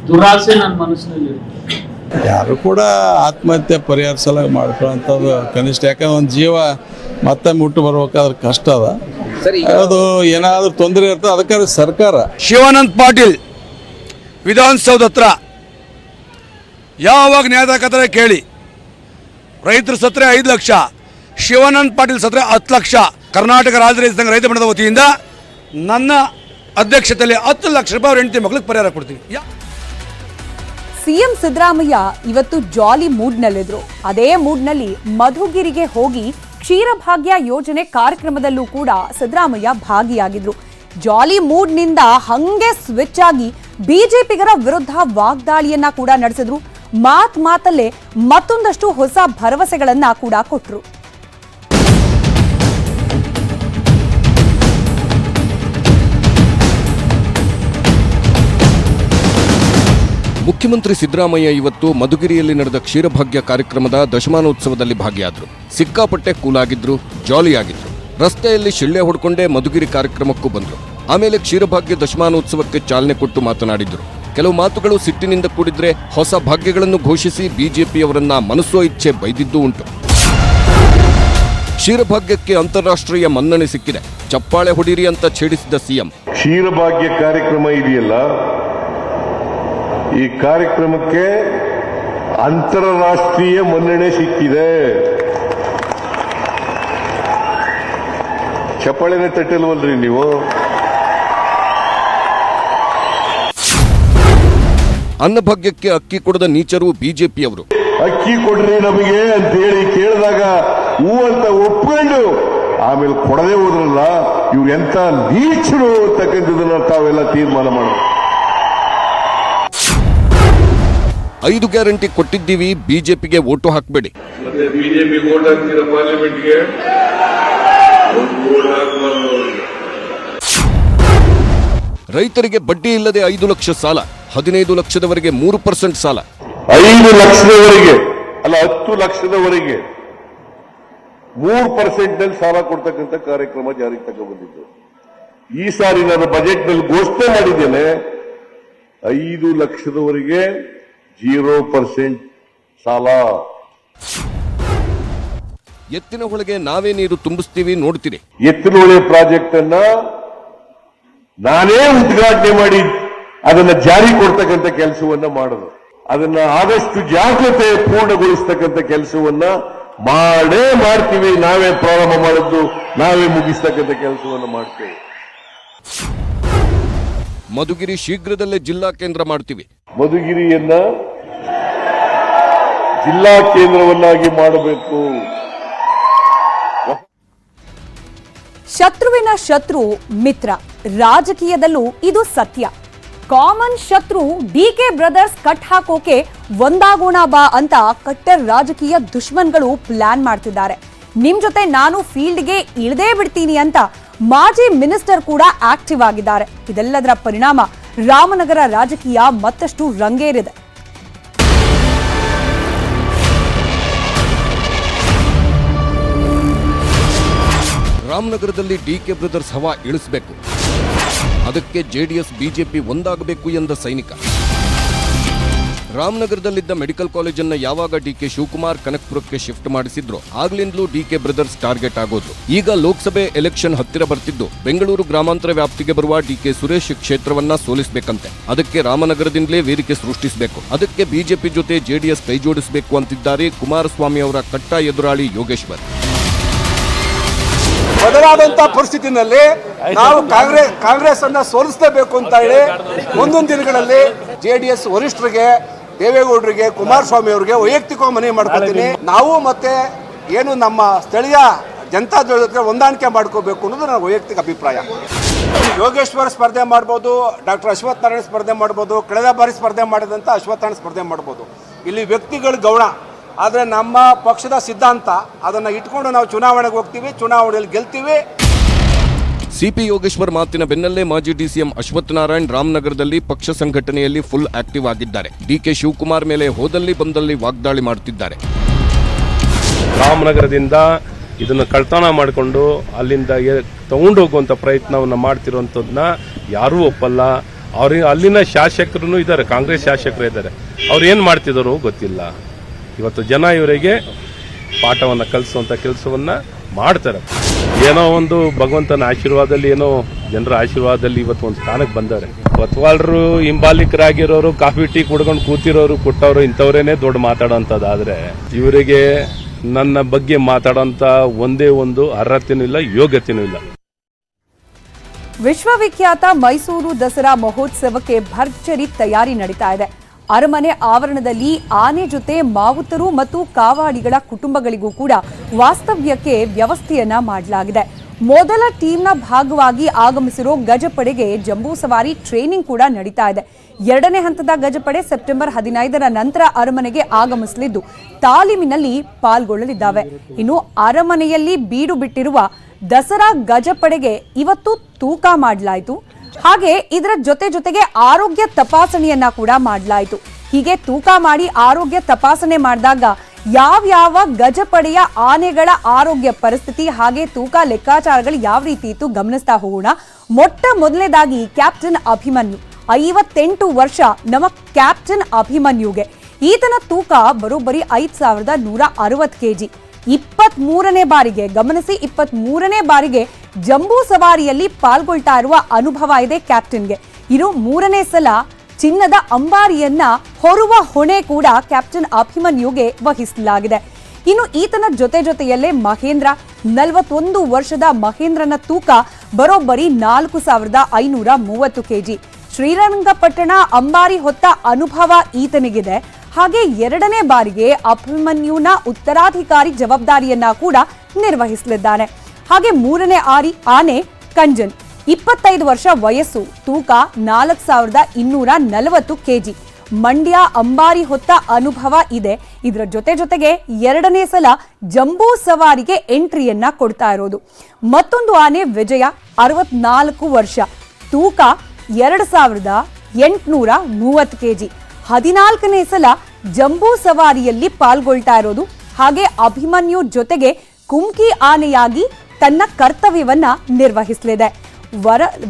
ದುರಾಸೆ ನನ್ನ ಮನಸ್ಸಿನಲ್ಲಿ ಇರುತ್ತೆ. ಯಾರು ಕೂಡ ಆತ್ಮಹತ್ಯೆ ಪರಿಹಾರ ಸಲ ಮಾಡ್ಕೊಳ್ಳೋಂಥದ್ದು ಕನಿಷ್ಠ. ಯಾಕಂದ್ರೆ ಒಂದು ಜೀವ ಮತ್ತೆ ಮುಟ್ಟು ಬರ್ಬೇಕಾದ್ರೆ ಕಷ್ಟ ಅದ. ಅದು ಏನಾದ್ರೂ ತೊಂದರೆ ಇರ್ತದೆ. ಅದಕ್ಕೆ ಸರ್ಕಾರ ಶಿವಾನಂದ್ ಪಾಟೀಲ್ ವಿಧಾನಸೌಧ ಹತ್ರ ಯಾವಾಗ ನ್ಯಾಯದಾಖಲೆ ಕೇಳಿ, ರೈತರು ಸತ್ರೆ 5 ಲಕ್ಷ, ಶಿವಾನಂದ್ ಪಾಟೀಲ್ ಸತ್ರೆ 10 ಲಕ್ಷ. ಕರ್ನಾಟಕ ರಾಜ್ಯ ರೈತ ಬಣದ ವತಿಯಿಂದ ನನ್ನ ಅಧ್ಯಕ್ಷತೆಯಲ್ಲಿ 10 ಲಕ್ಷ ರೂಪಾಯಿ ಅವ್ರ ಹೆಂಡತಿ ಮಕ್ಕಳಿಗೆ ಪರಿಹಾರ ಕೊಡ್ತೀನಿ. ಸಿಎಂ ಸಿದ್ದರಾಮಯ್ಯ ಇವತ್ತು ಜಾಲಿ ಮೂಡ್ನಲ್ಲಿದ್ರು. ಅದೇ ಮೂಡ್ನಲ್ಲಿ ಮಧುಗಿರಿಗೆ ಹೋಗಿ ಕ್ಷೀರಭಾಗ್ಯ ಯೋಜನೆ ಕಾರ್ಯಕ್ರಮದಲ್ಲೂ ಕೂಡ ಸಿದ್ದರಾಮಯ್ಯ ಭಾಗಿಯಾಗಿದ್ರು. ಜಾಲಿ ಮೂಡ್ನಿಂದ ಹಂಗೆ ಸ್ವಿಚ್ ಆಗಿ ಬಿಜೆಪಿಗರ ವಿರುದ್ಧ ವಾಗ್ದಾಳಿಯನ್ನ ಕೂಡ ನಡೆಸಿದ್ರು. ಮಾತಲ್ಲೇ ಮತ್ತೊಂದಷ್ಟು ಹೊಸ ಭರವಸೆಗಳನ್ನ ಕೂಡ ಕೊಟ್ರು. ಮುಖ್ಯಮಂತ್ರಿ ಸಿದ್ದರಾಮಯ್ಯ ಇವತ್ತು ಮಧುಗಿರಿಯಲ್ಲಿ ನಡೆದ ಕ್ಷೀರಭಾಗ್ಯ ಕಾರ್ಯಕ್ರಮದ ದಶಮಾನೋತ್ಸವದಲ್ಲಿ ಭಾಗಿಯಾದರು. ಸಿಕ್ಕಾಪಟ್ಟೆ ಕೂಲಾಗಿದ್ರು, ಜಾಲಿಯಾಗಿದ್ರು. ರಸ್ತೆಯಲ್ಲಿ ಶಿಳ್ಳೆ ಹೊಡ್ಕೊಂಡೇ ಮಧುಗಿರಿ ಕಾರ್ಯಕ್ರಮಕ್ಕೂ ಬಂದರು. ಆಮೇಲೆ ಕ್ಷೀರಭಾಗ್ಯ ದಶಮಾನೋತ್ಸವಕ್ಕೆ ಚಾಲನೆ ಕೊಟ್ಟು ಮಾತನಾಡಿದ್ರು. ಕೆಲವು ಮಾತುಗಳು ಸಿಟ್ಟಿನಿಂದ ಕೂಡಿದ್ರೆ ಹೊಸ ಭಾಗ್ಯಗಳನ್ನು ಘೋಷಿಸಿ ಬಿಜೆಪಿಯವರನ್ನ ಮನಸ್ಸೋ ಇಚ್ಛೆ ಬೈದಿದ್ದೂ ಉಂಟು. ಕ್ಷೀರಭಾಗ್ಯಕ್ಕೆ ಅಂತಾರಾಷ್ಟ್ರೀಯ ಮನ್ನಣೆ ಸಿಕ್ಕಿದೆ. ಚಪ್ಪಾಳೆ ಹೊಡಿರಿ ಅಂತ ಛೇಡಿಸಿದ ಸಿಎಂ. ಕ್ಷೀರಭಾಗ್ಯ ಕಾರ್ಯಕ್ರಮ ಇದೆಯಲ್ಲ, ಈ ಕಾರ್ಯಕ್ರಮಕ್ಕೆ ಅಂತಾರಾಷ್ಟ್ರೀಯ ಮನ್ನಣೆ ಸಿಕ್ಕಿದೆ. ಚಪ್ಪಾಳೆನೇ ತಟ್ಟಿಲ್ವಲ್ರಿ ನೀವು? ಅನ್ನಭಾಗ್ಯಕ್ಕೆ ಅಕ್ಕಿ ಕೊಡದ ನೀಚರು ಬಿಜೆಪಿಯವರು. ಅಕ್ಕಿ ಕೊಡ್ರಿ ನಮಗೆ ಅಂತ ಹೇಳಿ ಕೇಳಿದಾಗ ಹೂ ಅಂತ ಒಪ್ಕೊಂಡು ಆಮೇಲೆ ಕೊಡದೆ ಹೋದ್ರಲ್ಲ ಇವ್ರು ಎಂತ ನೀಚರು ಅಂತಕ್ಕಂಥದನ್ನ ತಾವೆಲ್ಲ ತೀರ್ಮಾನ ಮಾಡೋದು. 5 ಗ್ಯಾರಂಟಿ ಕೊಟ್ಟಿದ್ದೀವಿ, ಬಿಜೆಪಿಗೆ ವೋಟು ಹಾಕಬೇಡಿ. ಮತ್ತೆ ಬಿಜೆಪಿ ವೋಟ್ ಹಾಕ್ತೀರಾ ಪಾರ್ಲಿಮೆಂಟ್ಗೆ? ರೈತರಿಗೆ ಬಡ್ಡಿ ಇಲ್ಲದೆ 5 ಲಕ್ಷ ಸಾಲ, 15 ಲಕ್ಷದವರೆಗೆ 3% ಸಾಲ. 5 ಲಕ್ಷದವರೆಗೆ ಅಲ್ಲ 10 ಲಕ್ಷದವರೆಗೆ 3% ಸಾಲ ಕೊಡ್ತಕ್ಕಂಥ ಕಾರ್ಯಕ್ರಮ ಜಾರಿಗೆ ತಗೊಂಡ್ಬಂದಿದ್ದು. ಈ ಸಾರಿ ನಾನು ಬಜೆಟ್ ನಲ್ಲಿ ಘೋಷಣೆ ಮಾಡಿದ್ದೇನೆ, 5 ಲಕ್ಷದವರೆಗೆ 0% ಸಾಲ. ಎತ್ತಿನ ಹೊಳೆಗೆ ನಾವೇ ನೀರು ತುಂಬಿಸ್ತೀವಿ, ನೋಡ್ತೀರಿ. ಎತ್ತಿನಹೊಳೆ ಪ್ರಾಜೆಕ್ಟ್ ಅನ್ನ ನಾನೇ ಉದ್ಘಾಟನೆ ಮಾಡಿ ಅದನ್ನ ಜಾರಿ ಕೊಡ್ತಕ್ಕಂಥ ಕೆಲಸವನ್ನ ಮಾಡೋದು, ಅದನ್ನ ಆದಷ್ಟು ಜಾಗ್ರತೆ ಪೂರ್ಣಗೊಳಿಸ್ತಕ್ಕಂಥ ಕೆಲಸವನ್ನ ಮಾಡೇ ಮಾಡ್ತೀವಿ. ನಾವೇ ಪ್ರಾರಂಭ ಮಾಡಿದ್ದು, ನಾವೇ ಮುಗಿಸ್ತಕ್ಕಂಥ ಕೆಲಸವನ್ನು ಮಾಡ್ತೇವೆ. ಮಧುಗಿರಿ ಶೀಘ್ರದಲ್ಲೇ ಜಿಲ್ಲಾ ಕೇಂದ್ರ ಮಾಡ್ತೀವಿ. ಮಧುಗಿರಿಯನ್ನ ಜಿಲ್ಲಾ ಕೇಂದ್ರವನ್ನಾಗಿ ಮಾಡಬೇಕು. ಶತ್ರುವಿನ ಶತ್ರು ಮಿತ್ರ, ರಾಜಕೀಯದಲ್ಲೂ ಇದು ಸತ್ಯ. ಕಾಮನ್ ಶತ್ರು ಡಿಕೆ ಬ್ರದರ್ಸ್ ಕಟ್ ಹಾಕೋಕೆ ಒಂದಾಗೋಣ ಬಾ ಅಂತ ಕಟ್ಟರ್ ರಾಜಕೀಯ ದುಶ್ಮನ್ಗಳು ಪ್ಲಾನ್ ಮಾಡ್ತಿದ್ದಾರೆ. ನಿಮ್ ಜೊತೆ ನಾನು ಫೀಲ್ಡ್ಗೆ ಇಳದೇ ಬಿಡ್ತೀನಿ ಅಂತ ಮಾಜಿ ಮಿನಿಸ್ಟರ್ ಕೂಡ ಆಕ್ಟಿವ್ ಆಗಿದ್ದಾರೆ. ಇದೆಲ್ಲದರ ಪರಿಣಾಮ ರಾಮನಗರ ರಾಜಕೀಯ ಮತ್ತಷ್ಟು ರಂಗೇರಿದೆ. ರಾಮನಗರದಲ್ಲಿ ಡಿಕೆ ಬ್ರದರ್ಸ್ ಹವಾ ಇಳಿಸಬೇಕು, ಅದಕ್ಕೆ ಜೆಡಿಎಸ್ ಬಿಜೆಪಿ ಒಂದಾಗಬೇಕು ಎಂದ ಸೈನಿಕ. ರಾಮನಗರದಲ್ಲಿದ್ದ ಮೆಡಿಕಲ್ ಕಾಲೇಜನ್ನ ಯಾವಾಗ ಡಿಕೆ ಶಿವಕುಮಾರ್ ಕನಕಪುರಕ್ಕೆ ಶಿಫ್ಟ್ ಮಾಡಿಸಿದ್ರು ಆಗ್ಲಿಂದಲೂ ಡಿಕೆ ಬ್ರದರ್ಸ್ ಟಾರ್ಗೆಟ್ ಆಗೋದು. ಈಗ ಲೋಕಸಭೆ ಎಲೆಕ್ಷನ್ ಹತ್ತಿರ ಬರ್ತಿದ್ದು ಬೆಂಗಳೂರು ಗ್ರಾಮಾಂತರ ವ್ಯಾಪ್ತಿಗೆ ಬರುವ ಡಿಕೆ ಸುರೇಶ್ ಕ್ಷೇತ್ರವನ್ನ ಸೋಲಿಸಬೇಕಂತೆ. ಅದಕ್ಕೆ ರಾಮನಗರದಿಂದಲೇ ವೇದಿಕೆ ಸೃಷ್ಟಿಸಬೇಕು, ಅದಕ್ಕೆ ಬಿಜೆಪಿ ಜೊತೆ ಜೆಡಿಎಸ್ ಕೈಜೋಡಿಸಬೇಕು ಅಂತಿದ್ದಾರೆ ಕುಮಾರಸ್ವಾಮಿ ಅವರ ಕಟ್ಟ ಎದುರಾಳಿ ಯೋಗೇಶ್ವರ್. ಬದಲಾದಂತ ಪರಿಸ್ಥಿತಿನಲ್ಲಿ ನಾವು ಕಾಂಗ್ರೆಸ್ ಅನ್ನ ಸೋಲಿಸಲೇಬೇಕು ಅಂತ ಹೇಳಿ ಮುಂದಿನ ದಿನಗಳಲ್ಲಿ ಜೆಡಿಎಸ್ ವರಿಷ್ಠರಿಗೆ, ದೇವೇಗೌಡರಿಗೆ, ಕುಮಾರಸ್ವಾಮಿ ಅವರಿಗೆ ವೈಯಕ್ತಿಕ ಮನವಿ ಮಾಡ್ಕೊತೀನಿ. ನಾವು ಮತ್ತೆ ಏನು ನಮ್ಮ ಸ್ಥಳೀಯ ಜನತಾ ಜೊತೆ ಹೊಂದಾಣಿಕೆ ಮಾಡ್ಕೋಬೇಕು ಅನ್ನೋದು ನನ್ನ ವೈಯಕ್ತಿಕ ಅಭಿಪ್ರಾಯ. ಯೋಗೇಶ್ವರ್ ಸ್ಪರ್ಧೆ ಮಾಡ್ಬೋದು, ಡಾಕ್ಟರ್ ಅಶ್ವಥ್ ನಾರಾಯಣ ಸ್ಪರ್ಧೆ ಮಾಡ್ಬೋದು, ಕಳೆದ ಬಾರಿ ಸ್ಪರ್ಧೆ ಮಾಡಿದಂಥ ಅಶ್ವಥ್ ನಾರಾಯಣ ಸ್ಪರ್ಧೆ ಮಾಡ್ಬೋದು. ಇಲ್ಲಿ ವ್ಯಕ್ತಿಗಳ ಗೌಣ, ಆದರೆ ನಮ್ಮ ಪಕ್ಷದ ಸಿದ್ಧಾಂತ ಅದನ್ನು ಇಟ್ಕೊಂಡು ನಾವು ಚುನಾವಣೆಗೆ ಹೋಗ್ತೀವಿ, ಚುನಾವಣೆಯಲ್ಲಿ ಗೆಲ್ತೀವಿ. ಸಿಪಿ ಯೋಗೇಶ್ವರ್ ಮಾತಿನ ಬೆನ್ನಲ್ಲೇ ಮಾಜಿ ಡಿಸಿಎಂ ಅಶ್ವಥ್ ನಾರಾಯಣ್ ರಾಮನಗರದಲ್ಲಿ ಪಕ್ಷ ಸಂಘಟನೆಯಲ್ಲಿ ಫುಲ್ ಆಕ್ಟಿವ್ ಆಗಿದ್ದಾರೆ. ಡಿಕೆ ಶಿವಕುಮಾರ್ ಮೇಲೆ ಹೋದಲ್ಲಿ ಬಂದಲ್ಲಿ ವಾಗ್ದಾಳಿ ಮಾಡುತ್ತಿದ್ದಾರೆ. ರಾಮನಗರದಿಂದ ಇದನ್ನು ಕಳ್ತನ ಮಾಡಿಕೊಂಡು ಅಲ್ಲಿಂದ ತಗೊಂಡು ಹೋಗುವಂತ ಪ್ರಯತ್ನವನ್ನು ಮಾಡ್ತಿರುವಂಥದ್ದನ್ನ ಯಾರೂ ಒಪ್ಪಲ್ಲ. ಅಲ್ಲಿನ ಶಾಸಕರು ಇದ್ದಾರೆ, ಕಾಂಗ್ರೆಸ್ ಶಾಸಕರು ಇದ್ದಾರೆ, ಅವ್ರು ಏನು ಮಾಡ್ತಿದ್ದಾರೋ ಗೊತ್ತಿಲ್ಲ. ಇವತ್ತು ಜನ ಇವರಿಗೆ ಪಾಠವನ್ನು ಕಲಿಸುವಂತ ಕೆಲಸವನ್ನ ಮಾಡ್ತಾರೆ. ಏನೋ ಒಂದು ಭಗವಂತನ ಆಶೀರ್ವಾದದಲ್ಲಿ, ಏನೋ ಜನರ ಆಶೀರ್ವಾದದಲ್ಲಿ ಇವತ್ತು ಒಂದು ಸ್ಥಾನಕ್ಕೆ ಬಂದಾರೆ. ಕೊತ್ವಾಲರು ಹಿಂಬಾಲಿಕರಾಗಿರೋರು, ಕಾಫಿ ಟೀ ಕುಡ್ಕೊಂಡು ಕೂತಿರೋರು, ಕೊಟ್ಟವರು ಇಂಥವ್ರೇನೆ ದೊಡ್ಡ ಮಾತಾಡೋಂಥದ್ದಾದ್ರೆ ಇವರಿಗೆ ನನ್ನ ಬಗ್ಗೆ ಮಾತಾಡೋಂಥ ಒಂದೇ ಒಂದು ಅರ್ಹತೆನೂ ಇಲ್ಲ, ಯೋಗ್ಯತೆನೂ ಇಲ್ಲ. ವಿಶ್ವವಿಖ್ಯಾತ ಮೈಸೂರು ದಸರಾ ಮಹೋತ್ಸವಕ್ಕೆ ಭರ್ಜರಿ ತಯಾರಿ ನಡೀತಾ ಇದೆ. ಅರಮನೆ ಆವರಣದಲ್ಲಿ ಆನೆ ಜೊತೆ ಮಾವುತರು ಮತ್ತು ಕಾವಾಡಿಗಳ ಕುಟುಂಬಗಳಿಗೂ ಕೂಡ ವಾಸ್ತವ್ಯಕ್ಕೆ ವ್ಯವಸ್ಥೆಯನ್ನ ಮಾಡಲಾಗಿದೆ. ಮೊದಲ ಟೀಮ್ನ ಭಾಗವಾಗಿ ಆಗಮಿಸಿರೋ ಗಜಪಡೆಗೆ ಜಂಬೂ ಸವಾರಿ ಟ್ರೈನಿಂಗ್ ಕೂಡ ನಡೀತಾ ಇದೆ. ಎರಡನೇ ಹಂತದ ಗಜಪಡೆ ಸೆಪ್ಟೆಂಬರ್ 15ರ ನಂತರ ಅರಮನೆಗೆ ಆಗಮಿಸಲಿದ್ದು ತಾಲೀಮಿನಲ್ಲಿ ಪಾಲ್ಗೊಳ್ಳಲಿದ್ದಾವೆ. ಇನ್ನು ಅರಮನೆಯಲ್ಲಿ ಬೀಡು ಬಿಟ್ಟಿರುವ ದಸರಾ ಗಜಪಡೆಗೆ ಇವತ್ತು ತೂಕ ಮಾಡಲಾಯಿತು. ಹಾಗೆ ಇದರ ಜೊತೆಗೆ ಆರೋಗ್ಯ ತಪಾಸಣೆಯನ್ನ ಕೂಡ ಮಾಡಲಾಯಿತು. ಹೀಗೆ ತೂಕ ಮಾಡಿ ಆರೋಗ್ಯ ತಪಾಸಣೆ ಮಾಡಿದಾಗ ಯಾವ ಗಜಪಡೆಯ ಆನೆಗಳ ಆರೋಗ್ಯ ಪರಿಸ್ಥಿತಿ ಹಾಗೆ ತೂಕ ಲೆಕ್ಕಾಚಾರಗಳು ಯಾವ ರೀತಿ ಇತ್ತು ಗಮನಿಸ್ತಾ ಹೋಗೋಣ. ಮೊಟ್ಟ ಮೊದಲನೇದಾಗಿ ಕ್ಯಾಪ್ಟನ್ ಅಭಿಮನ್ಯು, 58 ವರ್ಷ ನಮ್ಮ ಕ್ಯಾಪ್ಟನ್ ಅಭಿಮನ್ಯುಗೆ. ಈತನ ತೂಕ ಬರೋಬ್ಬರಿ 5160 kg. 23ನೇ ಬಾರಿಗೆ, ಗಮನಿಸಿ, 23ನೇ ಬಾರಿಗೆ ಜಂಬೂ ಸವಾರಿಯಲ್ಲಿ ಪಾಲ್ಗೊಳ್ತಾ ಇರುವ ಅನುಭವ ಇದೆ ಕ್ಯಾಪ್ಟನ್ಗೆ. ಇನ್ನು 3ನೇ ಸಲ ಚಿನ್ನದ ಅಂಬಾರಿಯನ್ನ ಹೊರುವ ಹೊಣೆ ಕೂಡ ಕ್ಯಾಪ್ಟನ್ ಅಭಿಮನ್ಯುಗೆ ವಹಿಸಲಾಗಿದೆ. ಇನ್ನು ಈತನ ಜೊತೆಯಲ್ಲೇ ಮಹೇಂದ್ರ, 41 ವರ್ಷದ ಮಹೇಂದ್ರನ ತೂಕ ಬರೋಬ್ಬರಿ 4530 kg. ಶ್ರೀರಂಗಪಟ್ಟಣ ಅಂಬಾರಿ ಹೊತ್ತ ಅನುಭವ ಈತನಿಗಿದೆ. ಹಾಗೆ 2ನೇ ಬಾರಿಗೆ ಅಭಿಮನ್ಯುನ ಉತ್ತರಾಧಿಕಾರಿ ಜವಾಬ್ದಾರಿಯನ್ನ ಕೂಡ ನಿರ್ವಹಿಸಲಿದ್ದಾನೆ. ಹಾಗೆ ಮೂರನೇ ಆನೆ ಕಂಜನ್ 25 ವರ್ಷ ವಯಸ್ಸು, ತೂಕ 4240 ಕೆಜಿ. ಮಂಡ್ಯ ಅಂಬಾರಿ ಹೊತ್ತ ಅನುಭವ ಇದೆ. ಇದರ ಜೊತೆಗೆ 2ನೇ ಸಲ ಜಂಬೂ ಸವಾರಿಗೆ ಎಂಟ್ರಿಯನ್ನ ಕೊಡ್ತಾ ಇರೋದು. ಮತ್ತೊಂದು ಆನೆ ವಿಜಯ 64 ವರ್ಷ, ತೂಕ 2830 ಕೆಜಿ. 14ನೇ ಸಲ ಜಂಬೂ ಸವಾರಿಯಲ್ಲಿ ಪಾಲ್ಗೊಳ್ತಾ ಇರೋದು. ಹಾಗೆ ಅಭಿಮನ್ಯು ಜೊತೆಗೆ ಕುಮ್ಕಿ ಆನೆಯಾಗಿ ತನ್ನ ಕರ್ತವ್ಯವನ್ನ ನಿರ್ವಹಿಸಲಿದೆ.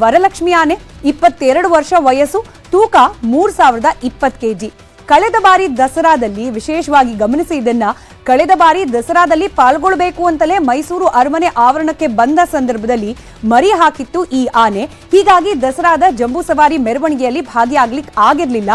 ವರಲಕ್ಷ್ಮಿ ಆನೆ 22 ವರ್ಷ ವಯಸ್ಸು, ತೂಕ 3020 ಕೆಜಿ. ಕಳೆದ ಬಾರಿ ದಸರಾದಲ್ಲಿ ವಿಶೇಷವಾಗಿ ಗಮನಿಸಿ ಇದನ್ನ, ಕಳೆದ ಬಾರಿ ದಸರಾದಲ್ಲಿ ಪಾಲ್ಗೊಳ್ಳಬೇಕು ಅಂತಲೇ ಮೈಸೂರು ಅರಮನೆ ಆವರಣಕ್ಕೆ ಬಂದ ಸಂದರ್ಭದಲ್ಲಿ ಮರಿ ಹಾಕಿತ್ತು ಈ ಆನೆ. ಹೀಗಾಗಿ ದಸರಾದ ಜಂಬೂ ಸವಾರಿ ಮೆರವಣಿಗೆಯಲ್ಲಿ ಭಾಗಿಯಾಗ್ಲಿಕ್ಕೆ ಆಗಿರ್ಲಿಲ್ಲ.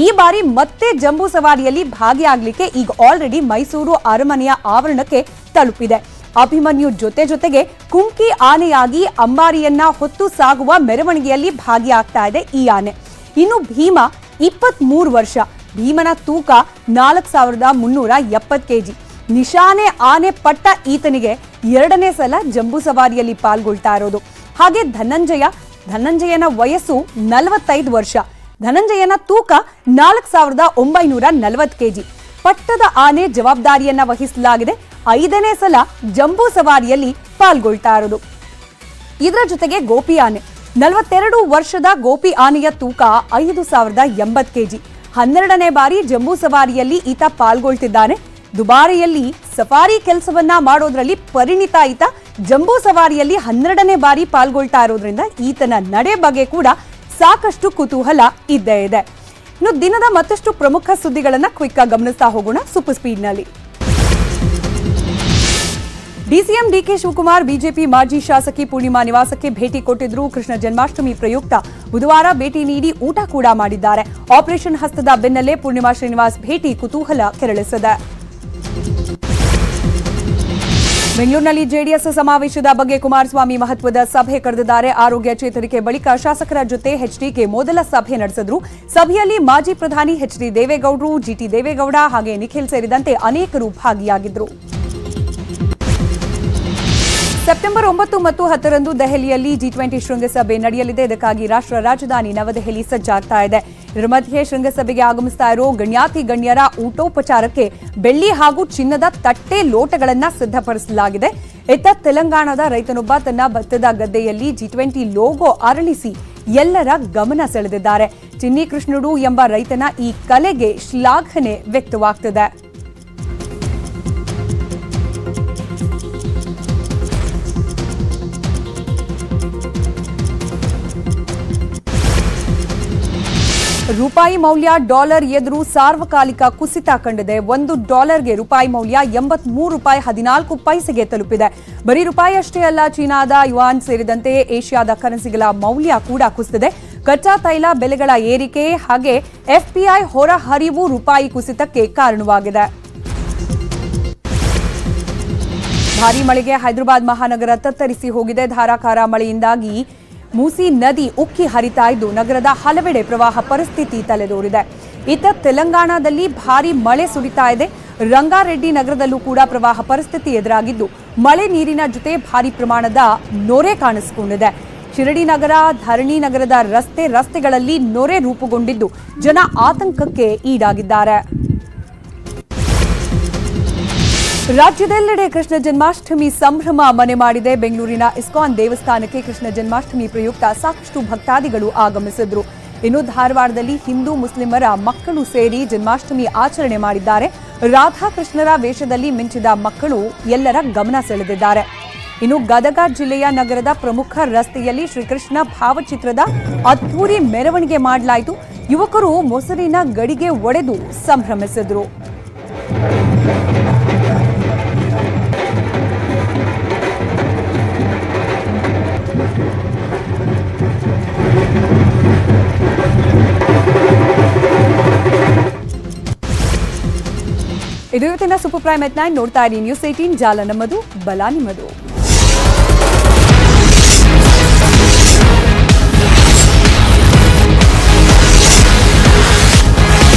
ಈ ಬಾರಿ ಮತ್ತೆ ಜಂಬೂ ಸವಾರಿಯಲ್ಲಿ ಭಾಗಿಯಾಗ್ಲಿಕ್ಕೆ ಈಗ ಆಲ್ರೆಡಿ ಮೈಸೂರು ಅರಮನೆಯ ಆವರಣಕ್ಕೆ ತಲುಪಿದೆ. ಅಭಿಮನ್ಯು ಜೊತೆಗೆ ಕುಮ್ಕಿ ಆನೆಯಾಗಿ ಅಂಬಾರಿಯನ್ನ ಹೊತ್ತು ಸಾಗುವ ಮೆರವಣಿಗೆಯಲ್ಲಿ ಭಾಗಿಯಾಗ್ತಾ ಇದೆ ಈ ಆನೆ. ಇನ್ನು ಭೀಮ 23 ವರ್ಷ, ಭೀಮನ ತೂಕ 4370 ಕೆಜಿ. ನಿಶಾನೆ ಆನೆ ಪಟ್ಟ ಈತನಿಗೆ 2ನೇ ಸಲ ಜಂಬೂ ಸವಾರಿಯಲ್ಲಿ ಪಾಲ್ಗೊಳ್ತಾ ಇರೋದು. ಹಾಗೆ ಧನಂಜಯನ ವಯಸ್ಸು 45 ವರ್ಷ, ಧನಂಜಯನ ತೂಕ 4940 ಕೆಜಿ. ಪಟ್ಟದ ಆನೆ ಜವಾಬ್ದಾರಿಯನ್ನ ವಹಿಸಲಾಗಿದೆ. 5ನೇ ಸಲ ಜಂಬೂ ಸವಾರಿಯಲ್ಲಿ ಪಾಲ್ಗೊಳ್ತಾ ಇರೋದು. ಇದರ ಜೊತೆಗೆ ಗೋಪಿ ಆನೆ 42 ವರ್ಷದ ಗೋಪಿ ಆನೆಯ ತೂಕ 5080 ಕೆಜಿ. 12ನೇ ಬಾರಿ ಜಂಬೂ ಸವಾರಿಯಲ್ಲಿ ಈತ ಪಾಲ್ಗೊಳ್ತಿದ್ದಾನೆ. ದುಬಾರಿಯಲ್ಲಿ ಸಫಾರಿ ಕೆಲಸವನ್ನ ಮಾಡೋದ್ರಲ್ಲಿ ಪರಿಣಿತ ಈತ ಜಂಬೂ ಸವಾರಿಯಲ್ಲಿ 12ನೇ ಬಾರಿ ಪಾಲ್ಗೊಳ್ತಾ ಇರೋದ್ರಿಂದ ಈತನ ನಡೆ ಬಗ್ಗೆ ಕೂಡ ಸಾಕಷ್ಟು ಕುತೂಹಲ ಇದ್ದೇ ಇದೆ. ಇನ್ನು ದಿನದ ಮತ್ತಷ್ಟು ಪ್ರಮುಖ ಸುದ್ದಿಗಳನ್ನ ಕ್ವಿಕ್ ಆಗಿ ಗಮನಿಸ್ತಾ ಹೋಗೋಣ ಸೂಪರ್ ಸ್ಪೀಡ್ ನಲ್ಲಿ. ಡಿಸಿಎಂ ಡಿಕೆ ಶಿವಕುಮಾರ್ ಬಿಜೆಪಿ ಮಾಜಿ ಶಾಸಕಿ ಪೂರ್ಣಿಮಾ ನಿವಾಸಕ್ಕೆ ಭೇಟಿ ಕೊಟ್ಟಿದ್ರು. ಕೃಷ್ಣ ಜನ್ಮಾಷ್ಟಮಿ ಪ್ರಯುಕ್ತ ಬುಧವಾರ ಭೇಟಿ ನೀಡಿ ಊಟ ಕೂಡ ಮಾಡಿದ್ದಾರೆ. ಆಪರೇಷನ್ ಹಸ್ತದ ಬೆನ್ನಲ್ಲೇ ಪೂರ್ಣಿಮಾ ಶ್ರೀನಿವಾಸ್ ಭೇಟಿ ಕುತೂಹಲ ಕೆರಳಿಸಿದೆ. ಬೆಂಗಳೂರಿನಲ್ಲಿ ಜೆಡಿಎಸ್ ಸಮಾವೇಶದ ಬಗ್ಗೆ ಕುಮಾರಸ್ವಾಮಿ ಮಹತ್ವದ ಸಭೆ ಕರೆದಿದ್ದಾರೆ. ಆರೋಗ್ಯ ಚೇತರಿಕೆ ಬಳಿಕ ಶಾಸಕರ ಜೊತೆ ಎಚ್ಡಿಕೆ ಮೊದಲ ಸಭೆ ನಡೆಸಿದ್ರು. ಸಭೆಯಲ್ಲಿ ಮಾಜಿ ಪ್ರಧಾನಿ ಎಚ್ಡಿ ದೇವೇಗೌಡರು, ಜಿಟಿ ದೇವೇಗೌಡ ಹಾಗೆ ನಿಖಿಲ್ ಸೇರಿದಂತೆ ಅನೇಕರು ಭಾಗಿಯಾಗಿದ್ದರು. ಸೆಪ್ಟೆಂಬರ್ 9 ಮತ್ತು 10ರಂದು ದೆಹಲಿಯಲ್ಲಿ G20 ಶೃಂಗಸಭೆ ನಡೆಯಲಿದೆ. ಇದಕ್ಕಾಗಿ ರಾಷ್ಟ್ರ ರಾಜಧಾನಿ ನವದೆಹಲಿ ಸಜ್ಜಾಗ್ತಾ ಇದೆ. ಇದರ ಮಧ್ಯೆ ಶೃಂಗಸಭೆಗೆ ಆಗಮಿಸ್ತಾ ಇರೋ ಗಣ್ಯರ ಊಟೋಪಚಾರಕ್ಕೆ ಬೆಳ್ಳಿ ಹಾಗೂ ಚಿನ್ನದ ತಟ್ಟೆ ಲೋಟಗಳನ್ನು ಸಿದ್ಧಪಡಿಸಲಾಗಿದೆ. ಇತ್ತ ತೆಲಂಗಾಣದ ರೈತನೊಬ್ಬ ತನ್ನ ಭತ್ತದ ಗದ್ದೆಯಲ್ಲಿ G20 ಲೋಗೋ ಅರಳಿಸಿ ಎಲ್ಲರ ಗಮನ ಸೆಳೆದಿದ್ದಾರೆ. ಚಿನ್ನಿ ಕೃಷ್ಣುಡು ಎಂಬ ರೈತನ ಈ ಕಲೆಗೆ ಶ್ಲಾಘನೆ ವ್ಯಕ್ತವಾಗ್ತಿದೆ. ರೂಪಾಯಿ ಮೌಲ್ಯ ಡಾಲರ್ ಎದುರು ಸಾರ್ವಕಾಲಿಕ ಕುಸಿತ ಕಂಡಿದೆ. $1ಗೆ ರೂಪಾಯಿ ಮೌಲ್ಯ 83 ರೂಪಾಯಿ 14 ಪೈಸೆಗೆ ತಲುಪಿದೆ. ಬರೀ ರೂಪಾಯಿ ಅಷ್ಟೇ ಅಲ್ಲ, ಚೀನಾದ ಯುವಾನ್ ಸೇರಿದಂತೆ ಏಷ್ಯಾದ ಕರೆನ್ಸಿಗಳ ಮೌಲ್ಯ ಕೂಡ ಕುಸಿದಿದೆ. ಕಚ್ಚಾ ತೈಲ ಬೆಲೆಗಳ ಏರಿಕೆ ಹಾಗೆ ಎಫ್ಪಿಐ ಹೊರಹರಿವು ರೂಪಾಯಿ ಕುಸಿತಕ್ಕೆ ಕಾರಣವಾಗಿದೆ. ಭಾರೀ ಮಳೆಗೆ ಹೈದರಾಬಾದ್ ಮಹಾನಗರ ತತ್ತರಿಸಿ ಹೋಗಿದೆ. ಧಾರಾಕಾರ ಮಳೆಯಿಂದಾಗಿ ಮೂಸಿ ನದಿ ಉಕ್ಕಿ ಹರಿತಾ ಇದ್ದು ನಗರದ ಹಲವೆಡೆ ಪ್ರವಾಹ ಪರಿಸ್ಥಿತಿ ತಲೆದೋರಿದೆ. ಇತ್ತ ತೆಲಂಗಾಣದಲ್ಲಿ ಭಾರೀ ಮಳೆ ಸುರಿತಾ ಇದೆ. ರಂಗಾರೆಡ್ಡಿ ನಗರದಲ್ಲೂ ಕೂಡ ಪ್ರವಾಹ ಪರಿಸ್ಥಿತಿ ಎದುರಾಗಿದ್ದು ಮಳೆ ನೀರಿನ ಜೊತೆ ಭಾರೀ ಪ್ರಮಾಣದ ನೊರೆ ಕಾಣಿಸಿಕೊಂಡಿದೆ. ಶಿರಡಿ ನಗರ, ಧರಣಿ ನಗರದ ರಸ್ತೆಗಳಲ್ಲಿ ನೊರೆ ರೂಪುಗೊಂಡಿದ್ದು ಜನ ಆತಂಕಕ್ಕೆ ಈಡಾಗಿದ್ದಾರೆ. ರಾಜ್ಯದೆಲ್ಲೆಡೆ ಕೃಷ್ಣ ಜನ್ಮಾಷ್ಟಮಿ ಸಂಭ್ರಮ ಮನೆ ಮಾಡಿದೆ. ಬೆಂಗಳೂರಿನ ಇಸ್ಕಾನ್ ದೇವಸ್ಥಾನಕ್ಕೆ ಕೃಷ್ಣ ಜನ್ಮಾಷ್ಟಮಿ ಪ್ರಯುಕ್ತ ಸಾಕಷ್ಟು ಭಕ್ತಾದಿಗಳು ಆಗಮಿಸಿದ್ರು. ಇನ್ನು ಧಾರವಾಡದಲ್ಲಿ ಹಿಂದೂ ಮುಸ್ಲಿಮರ ಮಕ್ಕಳು ಸೇರಿ ಜನ್ಮಾಷ್ಟಮಿ ಆಚರಣೆ ಮಾಡಿದ್ದಾರೆ. ರಾಧಾಕೃಷ್ಣರ ವೇಷದಲ್ಲಿ ಮಿಂಚಿದ ಮಕ್ಕಳು ಎಲ್ಲರ ಗಮನ ಸೆಳೆದಿದ್ದಾರೆ. ಇನ್ನು ಗದಗ ಜಿಲ್ಲೆಯ ನಗರದ ಪ್ರಮುಖ ರಸ್ತೆಯಲ್ಲಿ ಶ್ರೀಕೃಷ್ಣ ಭಾವಚಿತ್ರದ ಅದ್ಧೂರಿ ಮೆರವಣಿಗೆ ಮಾಡಲಾಯಿತು. ಯುವಕರು ಮೊಸರಿನ ಗಡಿಗೆ ಒಡೆದು ಸಂಭ್ರಮಿಸಿದ್ರು. ಇದು ಇವತ್ತಿನ ಸೂಪರ್ ಪ್ರೈಮ್ at 9 ನೋಡ್ತಾ ಇರಿ ನ್ಯೂಸ್ 18 ಜಾಲ ನಮ್ಮದು, ಬಲ ನಿಮ್ಮದು.